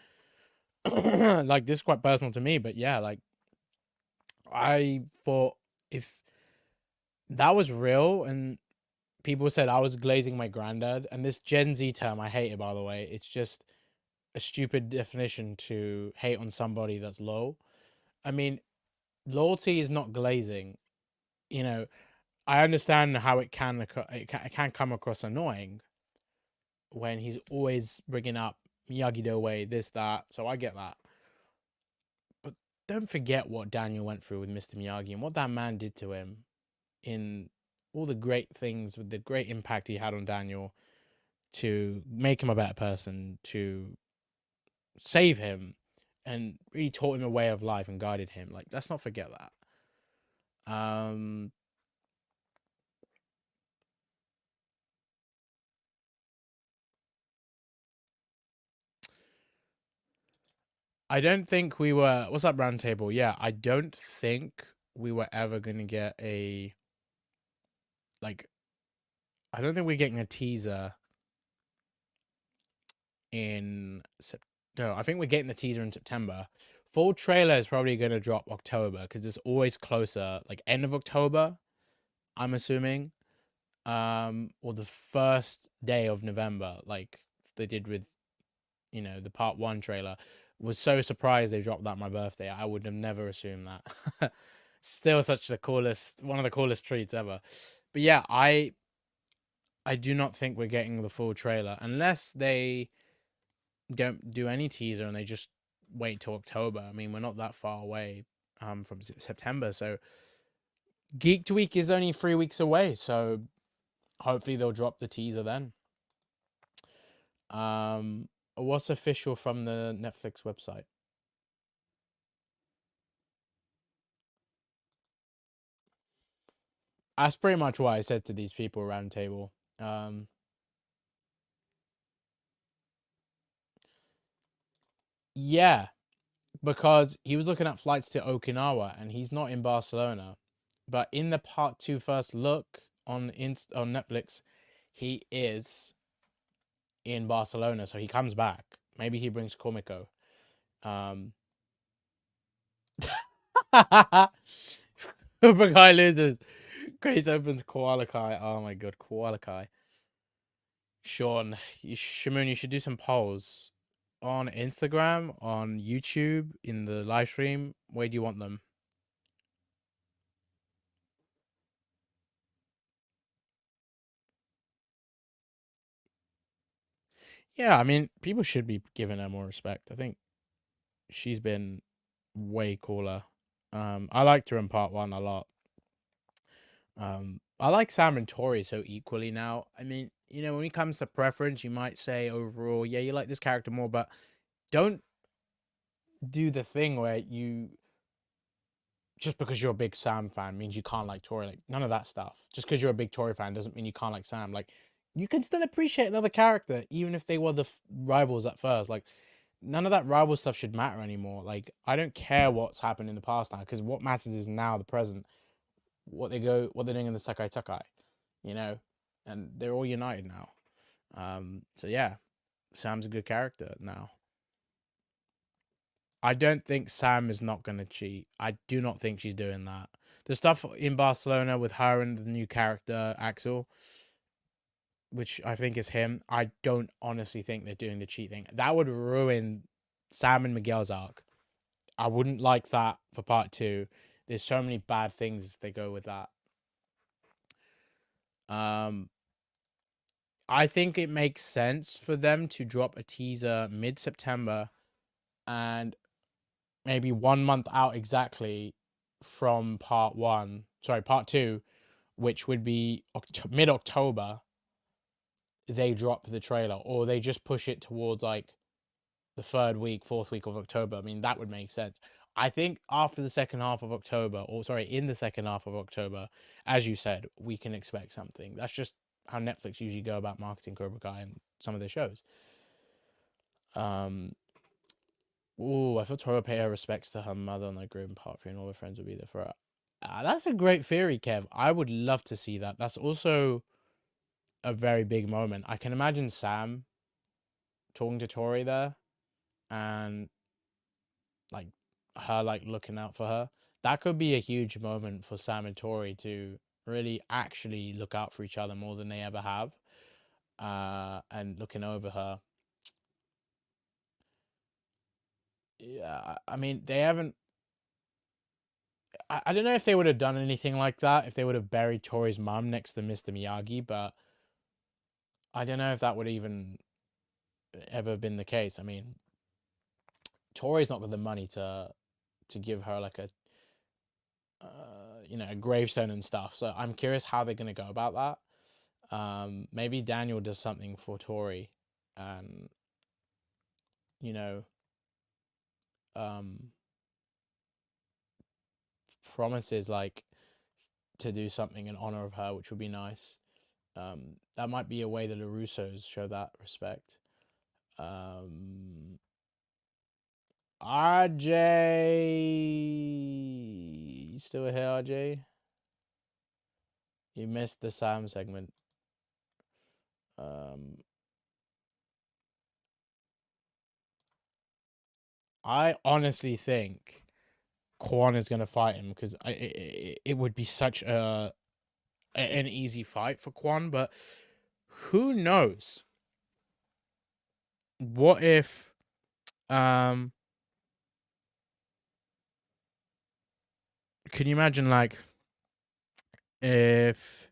like, this is quite personal to me, but yeah, like, I thought if that was real and people said I was glazing my granddad, and this Gen Z term, I hate it, by the way. It's just a stupid definition to hate on somebody that's low. I mean, loyalty is not glazing. You know, I understand how it can come across annoying when he's always bringing up Miyagi Do way, this, that. So I get that. But don't forget what Daniel went through with Mr. Miyagi and what that man did to him, in all the great things, with the great impact he had on Daniel to make him a better person, to save him, and really taught him a way of life and guided him. Like, let's not forget that. I don't think we were. What's up, round table? Yeah, I don't think we were ever gonna get a, like. I don't think we're getting a teaser in no. I think we're getting the teaser in September. Full trailer is probably gonna drop October, because it's always closer, like end of October, I'm assuming, or the first day of November, like they did with, the part 1 trailer. Was so surprised they dropped that on my birthday. I would have never assumed that. Still such one of the coolest treats ever. But yeah, I do not think we're getting the full trailer unless they don't do any teaser and they just wait till October. I mean, we're not that far away from September, so Geeked Week is only 3 weeks away, so hopefully they'll drop the teaser then. What's official from the Netflix website? That's pretty much what I said to these people around the table. Yeah, because he was looking at flights to Okinawa and he's not in Barcelona. But in the part 2 first look on Netflix, he is in Barcelona, so he comes back. Maybe he brings Komiko. Cobra Kai loses. Grace opens Koala Kai. Oh my god, Koala Kai. Sean, Shamoon, you should do some polls on Instagram, on YouTube, in the live stream. Where do you want them? Yeah, I mean, people should be giving her more respect. I think she's been way cooler I liked her in part 1 a lot. I like Sam and Tori so equally now. I mean, you know, when it comes to preference, you might say overall, yeah, you like this character more, but don't do the thing where you just because you're a big Sam fan means you can't like Tori. Like, none of that stuff. Just because you're a big Tori fan doesn't mean you can't like Sam. Like, you can still appreciate another character, even if they were the rivals at first. Like, none of that rival stuff should matter anymore. Like, I don't care what's happened in the past now, because what matters is now the present. What they're doing in the Sakai Takai, you know, and they're all united now. So yeah, Sam's a good character now. I don't think Sam is not going to cheat. I do not think she's doing that. The stuff in Barcelona with her and the new character, Axel, which I think is him, I don't honestly think they're doing the cheat thing. That would ruin Sam and Miguel's arc. I wouldn't like that for part 2. There's so many bad things if they go with that. I think it makes sense for them to drop a teaser mid-September and maybe 1 month out exactly from part 2, which would be mid-October. They drop the trailer, or they just push it towards like the 3rd week, 4th week of October. I mean, that would make sense. I think after the second half of October, or sorry, in the second half of October, as you said, we can expect something. That's just how Netflix usually go about marketing Cobra Kai and some of their shows. I thought Tori would pay her respects to her mother on the group part 3 and all her friends would be there for her. That's a great theory, Kev. I would love to see that. That's also a very big moment. I can imagine Sam talking to Tori there and like her like looking out for her. That could be a huge moment for Sam and Tori to really actually look out for each other more than they ever have. And looking over her. Yeah, I mean, they haven't. I don't know if they would have done anything like that if they would have buried Tori's mum next to Mr. Miyagi, but I don't know if that would even ever been the case. I mean, Tori's not got the money to give her like a a gravestone and stuff. So I'm curious how they're gonna go about that. Maybe Daniel does something for Tori, and you know, promises like to do something in honor of her, which would be nice. That might be a way that the Russos show that respect. RJ, you still here, RJ? You missed the Sam segment. I honestly think Kwon is gonna fight him because it would be such an easy fight for Kwon, but who knows? What if can you imagine like if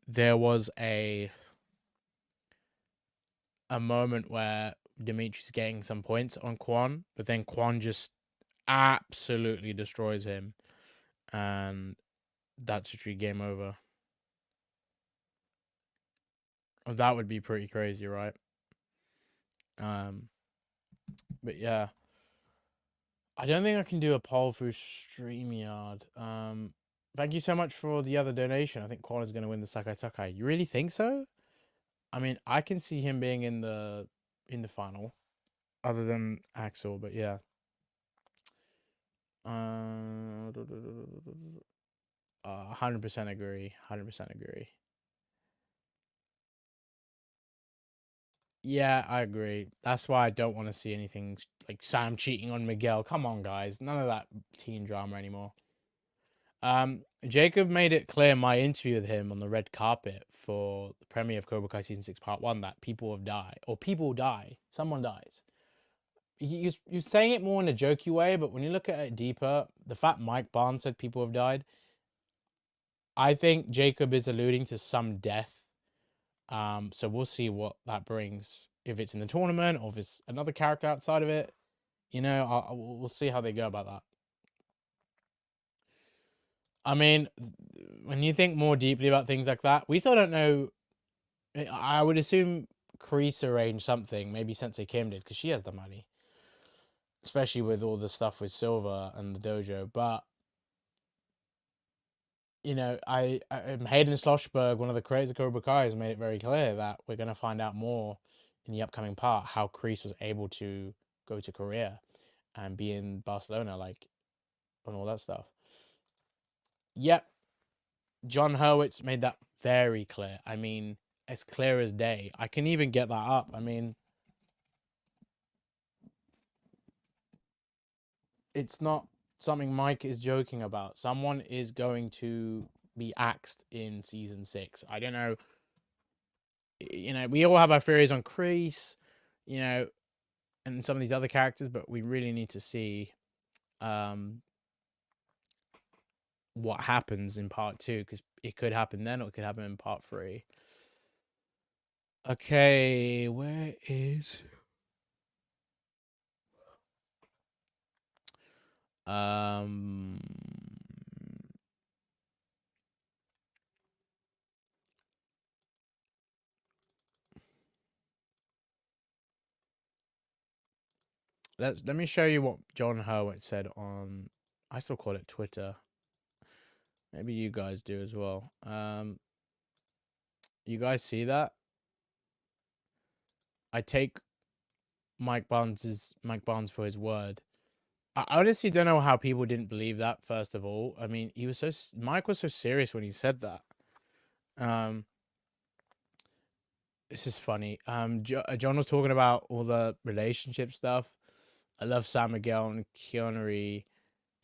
there was a moment where Dimitri's getting some points on Kwon, but then Kwon just absolutely destroys him, and that's literally game over. That would be pretty crazy, right? But yeah, I don't think I can do a poll through StreamYard. Thank you so much for the other donation. I think Kwon is going to win the Sakai Takai. You really think so? I mean, I can see him being in the final, other than Axel. But yeah. 100% agree. 100% agree. Yeah, I agree. That's why I don't want to see anything like Sam cheating on Miguel. Come on, guys. None of that teen drama anymore. Jacob made it clear in my interview with him on the red carpet for the premiere of Cobra Kai Season 6 Part 1 that people have died. Or people die. Someone dies. You're saying it more in a jokey way, but when you look at it deeper, the fact Mike Barnes said people have died, I think Jacob is alluding to some death. So we'll see what that brings. If it's in the tournament or if it's another character outside of it. You know, we'll see how they go about that. I mean, when you think more deeply about things like that, we still don't know. I would assume Kreese arranged something. Maybe Sensei Kim did, because she has the money, especially with all the stuff with Silver and the dojo. But you know, Hayden Schlossberg, one of the creators of Cobra Kai, has made it very clear that we're going to find out more in the upcoming part how Kreese was able to go to Korea and be in Barcelona, like, and all that stuff. Yep, John Hurwitz made that very clear. I mean, as clear as day. I can even get that up. I mean, it's not something Mike is joking about. Someone is going to be axed in season 6. I don't know. You know, we all have our theories on Kreese, you know, and some of these other characters, but we really need to see what happens in part 2, because it could happen then or it could happen in part 3. Okay, where is let me show you what John Hurwitz said on, I still call it Twitter. Maybe you guys do as well. You guys see that? I take Mike Barnes for his word. I honestly don't know how people didn't believe that. First of all, I mean, Mike was so serious when he said that. This is funny. John was talking about all the relationship stuff. I love San Miguel and Keanu,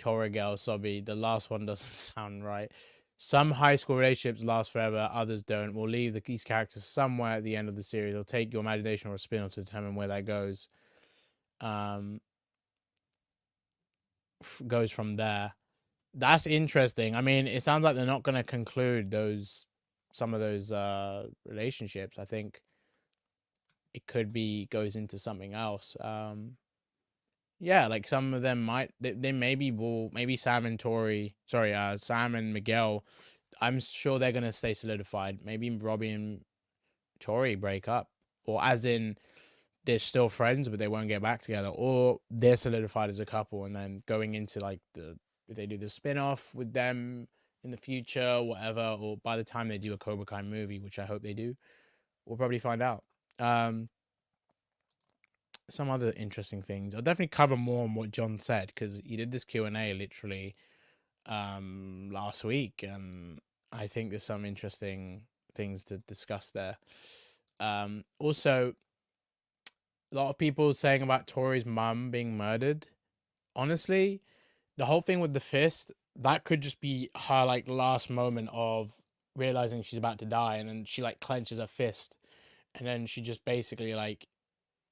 Torigel, Sobby. The last one doesn't sound right. Some high school relationships last forever, others don't. We'll leave these characters somewhere at the end of the series. It'll take your imagination or a spin-off to determine where that goes. Goes from there. That's interesting. I mean, it sounds like they're not going to conclude some of those relationships. I think it could be goes into something else. Yeah, like some of them might. They maybe Sam and Tori. Sorry, Sam and Miguel. I'm sure they're gonna stay solidified. Maybe Robbie and Tori break up, or as in they're still friends but they won't get back together, or they're solidified as a couple, and then going into like if they do the spin-off with them in the future, whatever, or by the time they do a Cobra Kai movie, which I hope they do, we'll probably find out. Some other interesting things. I'll definitely cover more on what John said, because he did this Q&A literally last week, and I think there's some interesting things to discuss there. Also, a lot of people saying about Tori's mum being murdered. Honestly, the whole thing with the fist, that could just be her like last moment of realizing she's about to die, and then she like clenches her fist, and then she just basically like,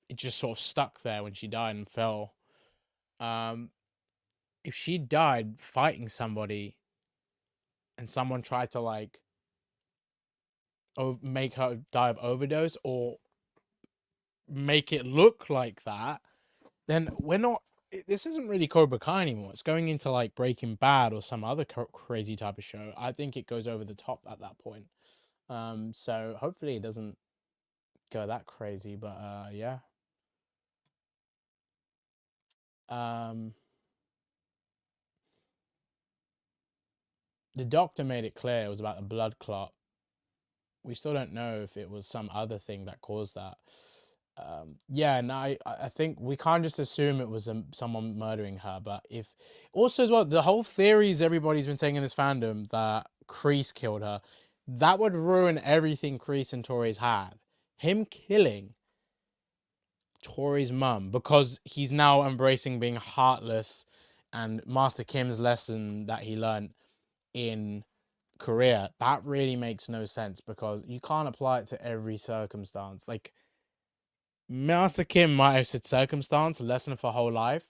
it just sort of stuck there when she died and fell. If she died fighting somebody and someone tried to like make her die of overdose, or make it look like that, then we're not. This isn't really Cobra Kai anymore. It's going into like Breaking Bad or some other crazy type of show. I think it goes over the top at that point. So hopefully it doesn't go that crazy. But yeah. The doctor made it clear it was about a blood clot. We still don't know if it was some other thing that caused that. Yeah, and I think we can't just assume it was someone murdering her. But if also as well, the whole theories everybody's been saying in this fandom that Kreese killed her, that would ruin everything Kreese and Tori's had. Him killing Tori's mum because he's now embracing being heartless, and Master Kim's lesson that he learned in Korea, that really makes no sense, because you can't apply it to every circumstance. Like, Master Kim might have said circumstance, lesson for whole life.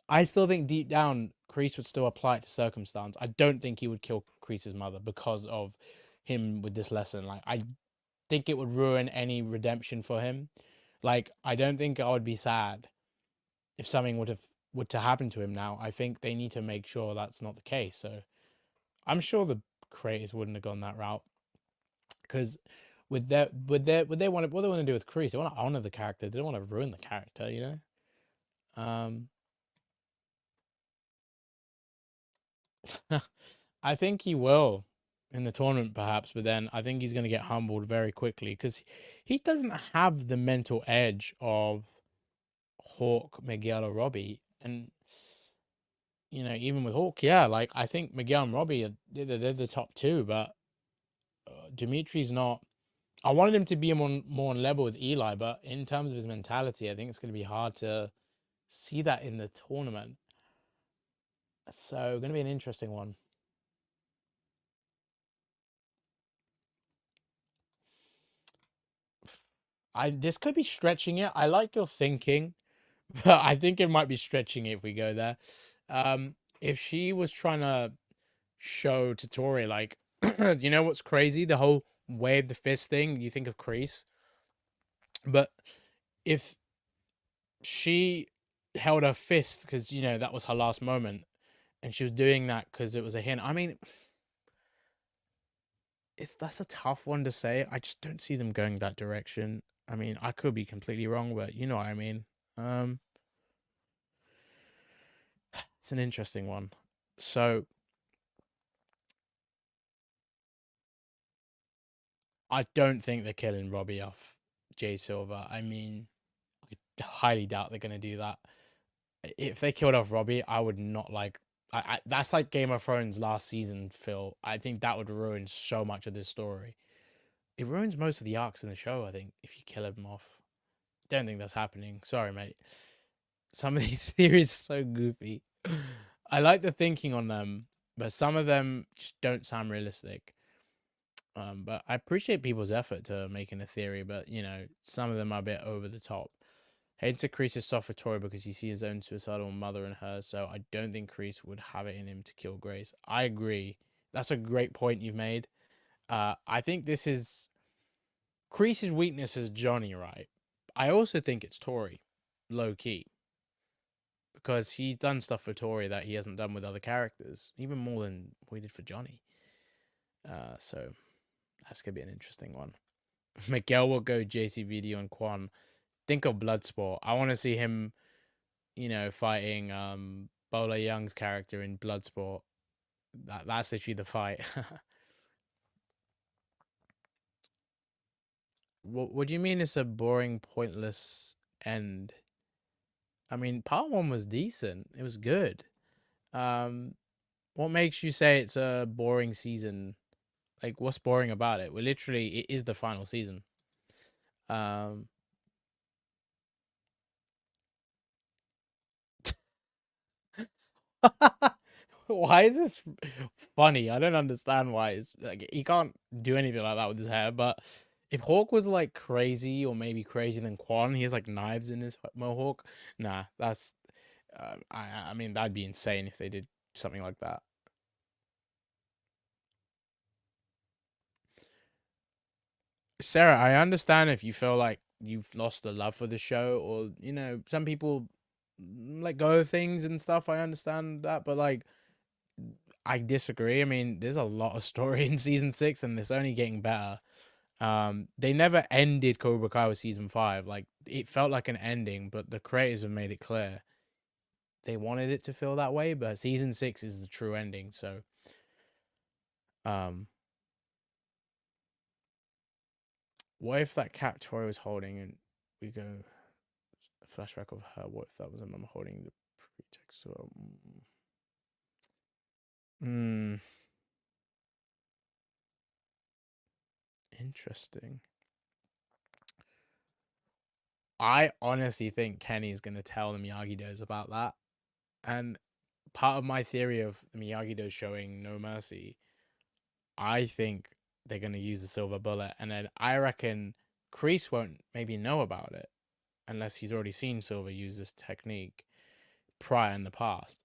I still think deep down, Kreese would still apply it to circumstance. I don't think he would kill Kreese's mother because of him with this lesson. Like, I think it would ruin any redemption for him. Like, I don't think I would be sad if something would to happen to him now, I think they need to make sure that's not the case. So I'm sure the creators wouldn't have gone that route, because would they want to, what they want to do with Kreese? They want to honor the character. They don't want to ruin the character, you know. I think he will in the tournament, perhaps, but then I think he's going to get humbled very quickly because he doesn't have the mental edge of Hawk, Miguel, or Robbie. And, you know, even with Hawk, yeah, like I think Miguel and Robbie they're the top two, but Dimitri's not. I wanted him to be more on level with Eli, but in terms of his mentality, I think it's going to be hard to see that in the tournament. So, going to be an interesting one. This could be stretching it. I like your thinking, but I think it might be stretching it if we go there. If she was trying to show to Tori, like, you know what's crazy? The whole wave the fist thing. You think of Kreese, but if she held her fist because you know that was her last moment, and she was doing that because it was a hint. I mean, that's a tough one to say. I just don't see them going that direction. I mean, I could be completely wrong, but you know what I mean. Um, it's an interesting one. So I don't think they're killing Robbie off Jay Silver. I mean, I highly doubt they're gonna do that. If they killed off Robbie, I would not like. That's like Game of Thrones last season, Phil. I think that would ruin so much of this story. It ruins most of the arcs in the show, I think, if you kill him off. Don't think that's happening. Sorry, mate. Some of these theories are so goofy. I like the thinking on them, but some of them just don't sound realistic. But I appreciate people's effort to making a theory, but you know, some of them are a bit over the top. Hates to Kreese is soft for Tori because you see his own suicidal mother in her, so I don't think Kreese would have it in him to kill Grace. I agree. That's a great point you've made. I think this is Kreese's weakness is Johnny, right? I also think it's Tori, low key, because he's done stuff for Tori that he hasn't done with other characters, even more than we did for Johnny. So that's gonna be an interesting one. Miguel will go JCVD on Quan. Think of Bloodsport. I want to see him, you know, fighting Bola Young's character in Bloodsport. That's literally the fight. What do you mean it's a boring, pointless end? I mean, part one was decent. It was good. What makes you say it's a boring season? Like, what's boring about it? Well, literally, it is the final season. Um, why is this funny? I don't understand why. It's like he can't do anything like that with his hair. But if Hawk was like crazy, or maybe crazier than Quan, he has like knives in his mohawk. Nah, that's. I mean, that'd be insane if they did something like that. Sarah, I understand if you feel like you've lost the love for the show, or you know, some people let go of things and stuff. I understand that, but like, I disagree. I mean, there's a lot of story in season 6, and it's only getting better. They never ended Cobra Kai with season 5. Like, it felt like an ending, but the creators have made it clear they wanted it to feel that way. But season 6 is the true ending. So, um, what if that cat Tori was holding, and we go a flashback of her? What if that was a mum holding the pretext? Hmm. Interesting. I honestly think Kenny's gonna tell the Miyagi-Dos about that. And part of my theory of the Miyagi-Do showing no mercy, I think they're gonna use the silver bullet, and then I reckon Kreese won't maybe know about it unless he's already seen Silver use this technique prior in the past.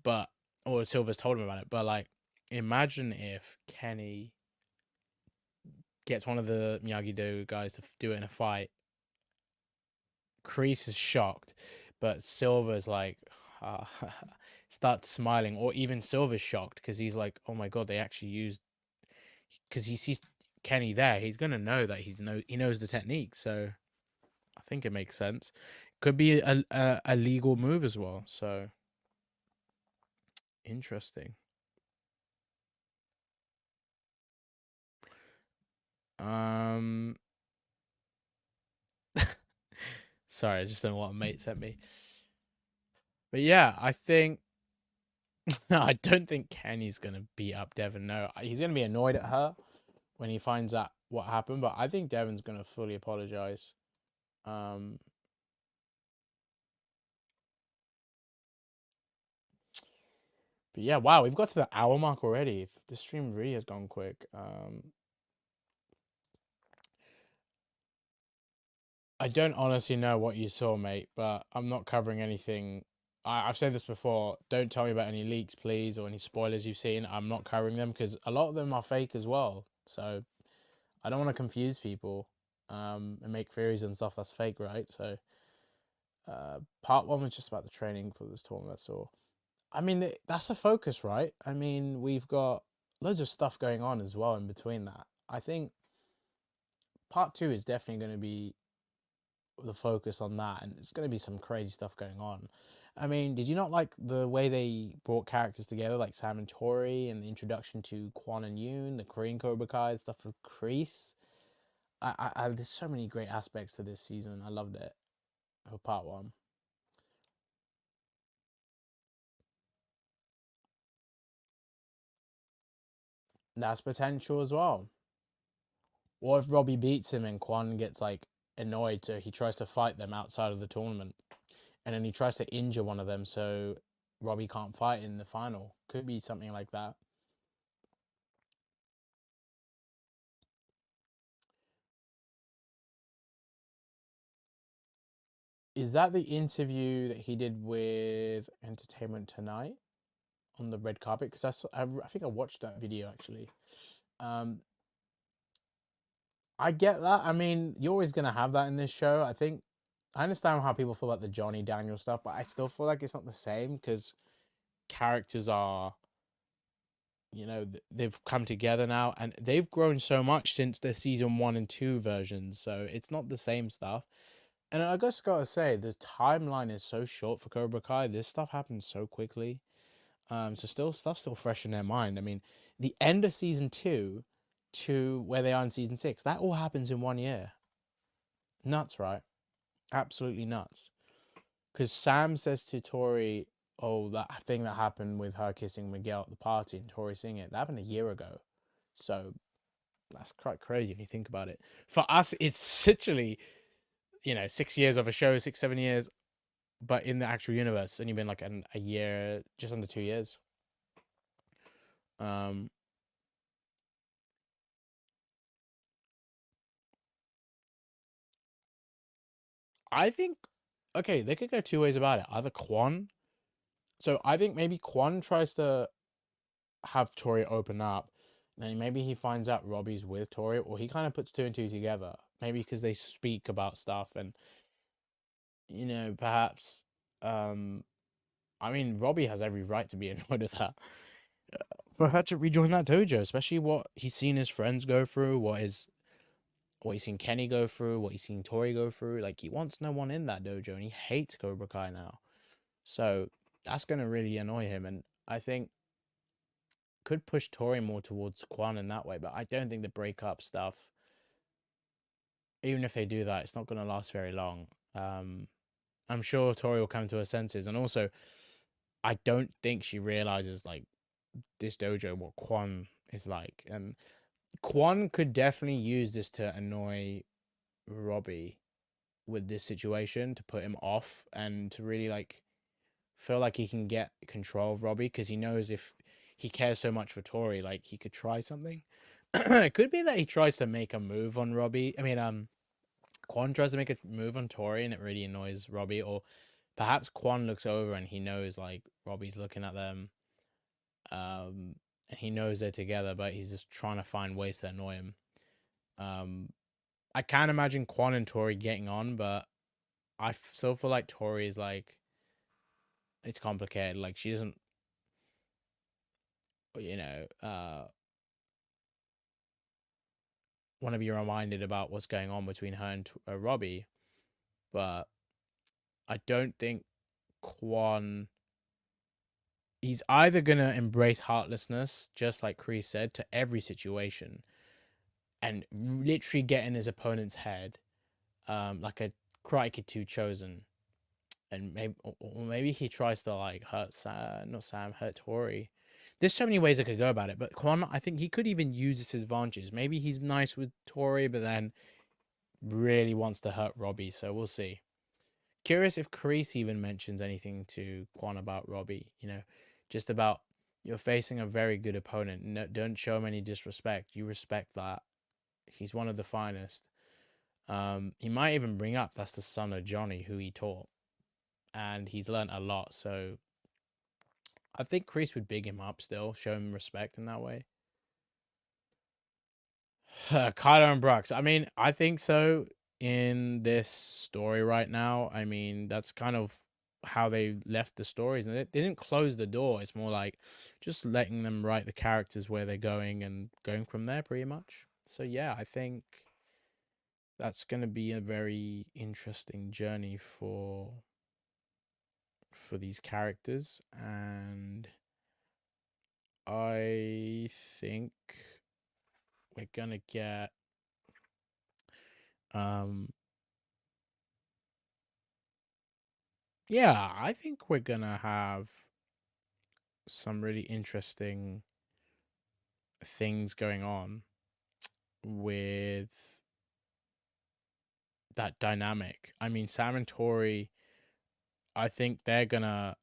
But or Silver's told him about it. But like, imagine if Kenny gets one of the Miyagi-Do guys to do it in a fight. Kreese is shocked, but Silver's like starts smiling, or even Silver's shocked because he's like, oh my god, they actually used, because he sees Kenny there, he's gonna know that he knows the technique. So I think it makes sense. Could be a legal move as well. So interesting. Um, sorry, I just don't know what a mate sent me. But yeah, I think no, I don't think Kenny's gonna beat up Devon. No, he's gonna be annoyed at her when he finds out what happened. But I think Devon's gonna fully apologize. Um, but yeah, wow, we've got to the hour mark already. This stream really has gone quick. I don't honestly know what you saw, mate, but I'm not covering anything. I've said this before. Don't tell me about any leaks, please, or any spoilers you've seen. I'm not covering them because a lot of them are fake as well. So I don't want to confuse people and make theories and stuff that's fake, right? So part one was just about the training for this tournament. So I mean, that's a focus, right? I mean, we've got loads of stuff going on as well in between that. I think part two is definitely going to be the focus on that, and it's going to be some crazy stuff going on. I mean, did you not like the way they brought characters together, like Sam and Tori, and the introduction to Quan and Yoon, the Korean Cobra Kai, and stuff with Kreese? There's so many great aspects to this season. I loved it for part one. That's potential as well. What if Robbie beats him and Quan gets like annoyed, so he tries to fight them outside of the tournament, and then he tries to injure one of them, so Robbie can't fight in the final. Could be something like that. Is that the interview that he did with Entertainment Tonight on the red carpet? Because I think I watched that video actually. Um, I get that. I mean, you're always gonna have that in this show. I think I understand how people feel about the Johnny Daniel stuff, but I still feel like it's not the same because characters are, they've come together now and they've grown so much since the season 1 and 2 versions. So it's not the same stuff. And I just gotta say, the timeline is so short for Cobra Kai. This stuff happens so quickly. So stuff's still fresh in their mind. I mean, the end of season 2 to where they are in season 6, that all happens in 1 year. Nuts, right? Absolutely nuts. Because Sam says to Tori, "Oh, that thing that happened with her kissing Miguel at the party," and Tori seeing it, that happened a year ago. So that's quite crazy if you think about it. For us, it's literally 6 years of a show, 6 7 years, but in the actual universe, it's only been like a year, just under 2 years. Um, I think, okay, they could go two ways about it. Either Quan, so I think maybe Quan tries to have Tori open up, then maybe he finds out Robbie's with Tori, or he kind of puts two and two together. Maybe because they speak about stuff, and perhaps, I mean, Robbie has every right to be annoyed with that. For her to rejoin that dojo, especially what he's seen his friends go through, what he's seen Kenny go through, what he's seen Tori go through. Like, he wants no one in that dojo, and he hates Cobra Kai now. So that's gonna really annoy him, and I think could push Tori more towards Quan in that way. But I don't think the breakup stuff, even if they do that, it's not gonna last very long. I'm sure Tori will come to her senses, and also I don't think she realizes like this dojo what Quan is like, and Quan could definitely use this to annoy Robbie with this situation, to put him off and to really like feel like he can get control of Robbie, because he knows if he cares so much for Tori, like he could try something. It could be that he tries to make a move on Robbie. I mean, Quan tries to make a move on Tori and it really annoys Robbie, or perhaps Quan looks over and he knows like Robbie's looking at them, and he knows they're together, but he's just trying to find ways to annoy him. Um, I can't imagine Quan and Tori getting on, but I still feel like Tori is like, it's complicated. Like she doesn't, you know, want to be reminded about what's going on between her and Robbie, but I don't think Quan. He's either gonna embrace heartlessness, just like Kreese said, to every situation, and literally get in his opponent's head, like a Karate Kid 2 Chosen, and maybe he tries to like hurt Sam, not Sam, hurt Tori. There's so many ways I could go about it, but Quan, I think he could even use his advantages. Maybe he's nice with Tori, but then really wants to hurt Robbie. So we'll see. Curious if Kreese even mentions anything to Quan about Robbie. You know, just about you're facing a very good opponent. No, don't show him any disrespect. You respect that. He's one of the finest. He might even bring up that's the son of Johnny who he taught, and he's learned a lot. So I think Kreese would big him up still, show him respect in that way. Kylo and Brooks. I mean, I think so in this story right now. I mean, that's kind of how they left the stories, and they didn't close the door. It's more like just letting them write the characters where they're going and going from there, pretty much. So yeah, I think that's going to be a very interesting journey for these characters, and I think we're gonna get yeah, I think we're gonna have some really interesting things going on with that dynamic. I mean, Sam and Tori, I think they're gonna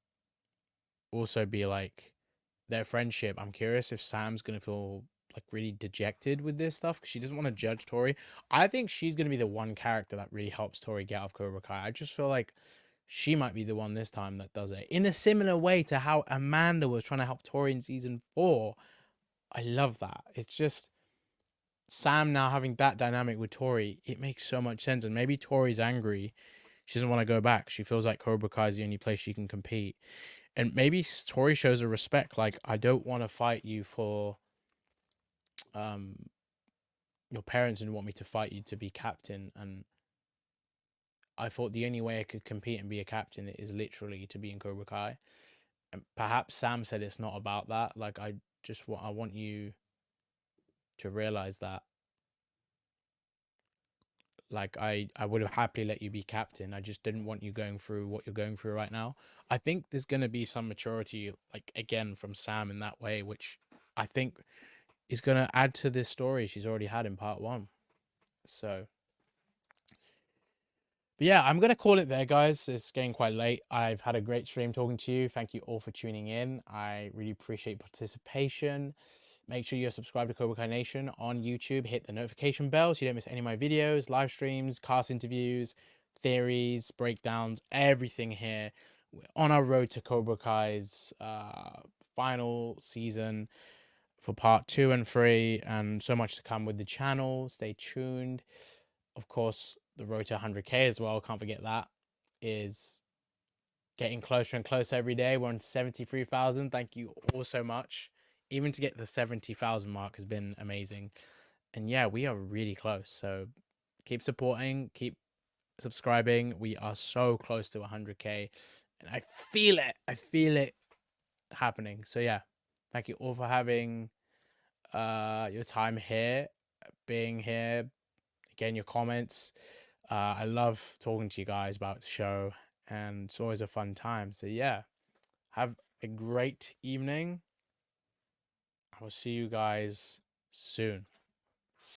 also be like their friendship. I'm curious if Sam's gonna feel like really dejected with this stuff because she doesn't want to judge Tori. I think she's gonna be the one character that really helps Tori get out of Cobra Kai. I just feel like she might be the one this time that does it in a similar way to how Amanda was trying to help Tori in season 4. I love that. It's just Sam now having that dynamic with Tori. It makes so much sense. And maybe Tori's angry. She doesn't want to go back. She feels like Cobra Kai is the only place she can compete. And maybe Tori shows a respect. Like, I don't want to fight you for your parents didn't want me to fight you to be captain. And I thought the only way I could compete and be a captain is literally to be in Cobra Kai. And perhaps Sam said it's not about that. Like, I want you to realize that, like, I would have happily let you be captain. I just didn't want you going through what you're going through right now. I think there's going to be some maturity, like, again, from Sam in that way, which I think is going to add to this story she's already had in part 1. So, but yeah, I'm going to call it there, guys. It's getting quite late. I've had a great stream talking to you. Thank you all for tuning in. I really appreciate participation. Make sure you're subscribed to Cobra Kai Nation on YouTube. Hit the notification bell so you don't miss any of my videos, live streams, cast interviews, theories, breakdowns, everything here. We're on our road to Cobra Kai's final season for part 2 and 3, and so much to come with the channel. Stay tuned. Of course, the road to 100K as well, can't forget that, is getting closer and closer every day. We're on 73,000. Thank you all so much. Even to get the 70,000 mark has been amazing. And yeah, we are really close. So keep supporting, keep subscribing. We are so close to 100K. And I feel it. I feel it happening. So yeah, thank you all for having your time here, being here. Again, your comments. I love talking to you guys about the show, and it's always a fun time. So yeah, have a great evening. I will see you guys soon.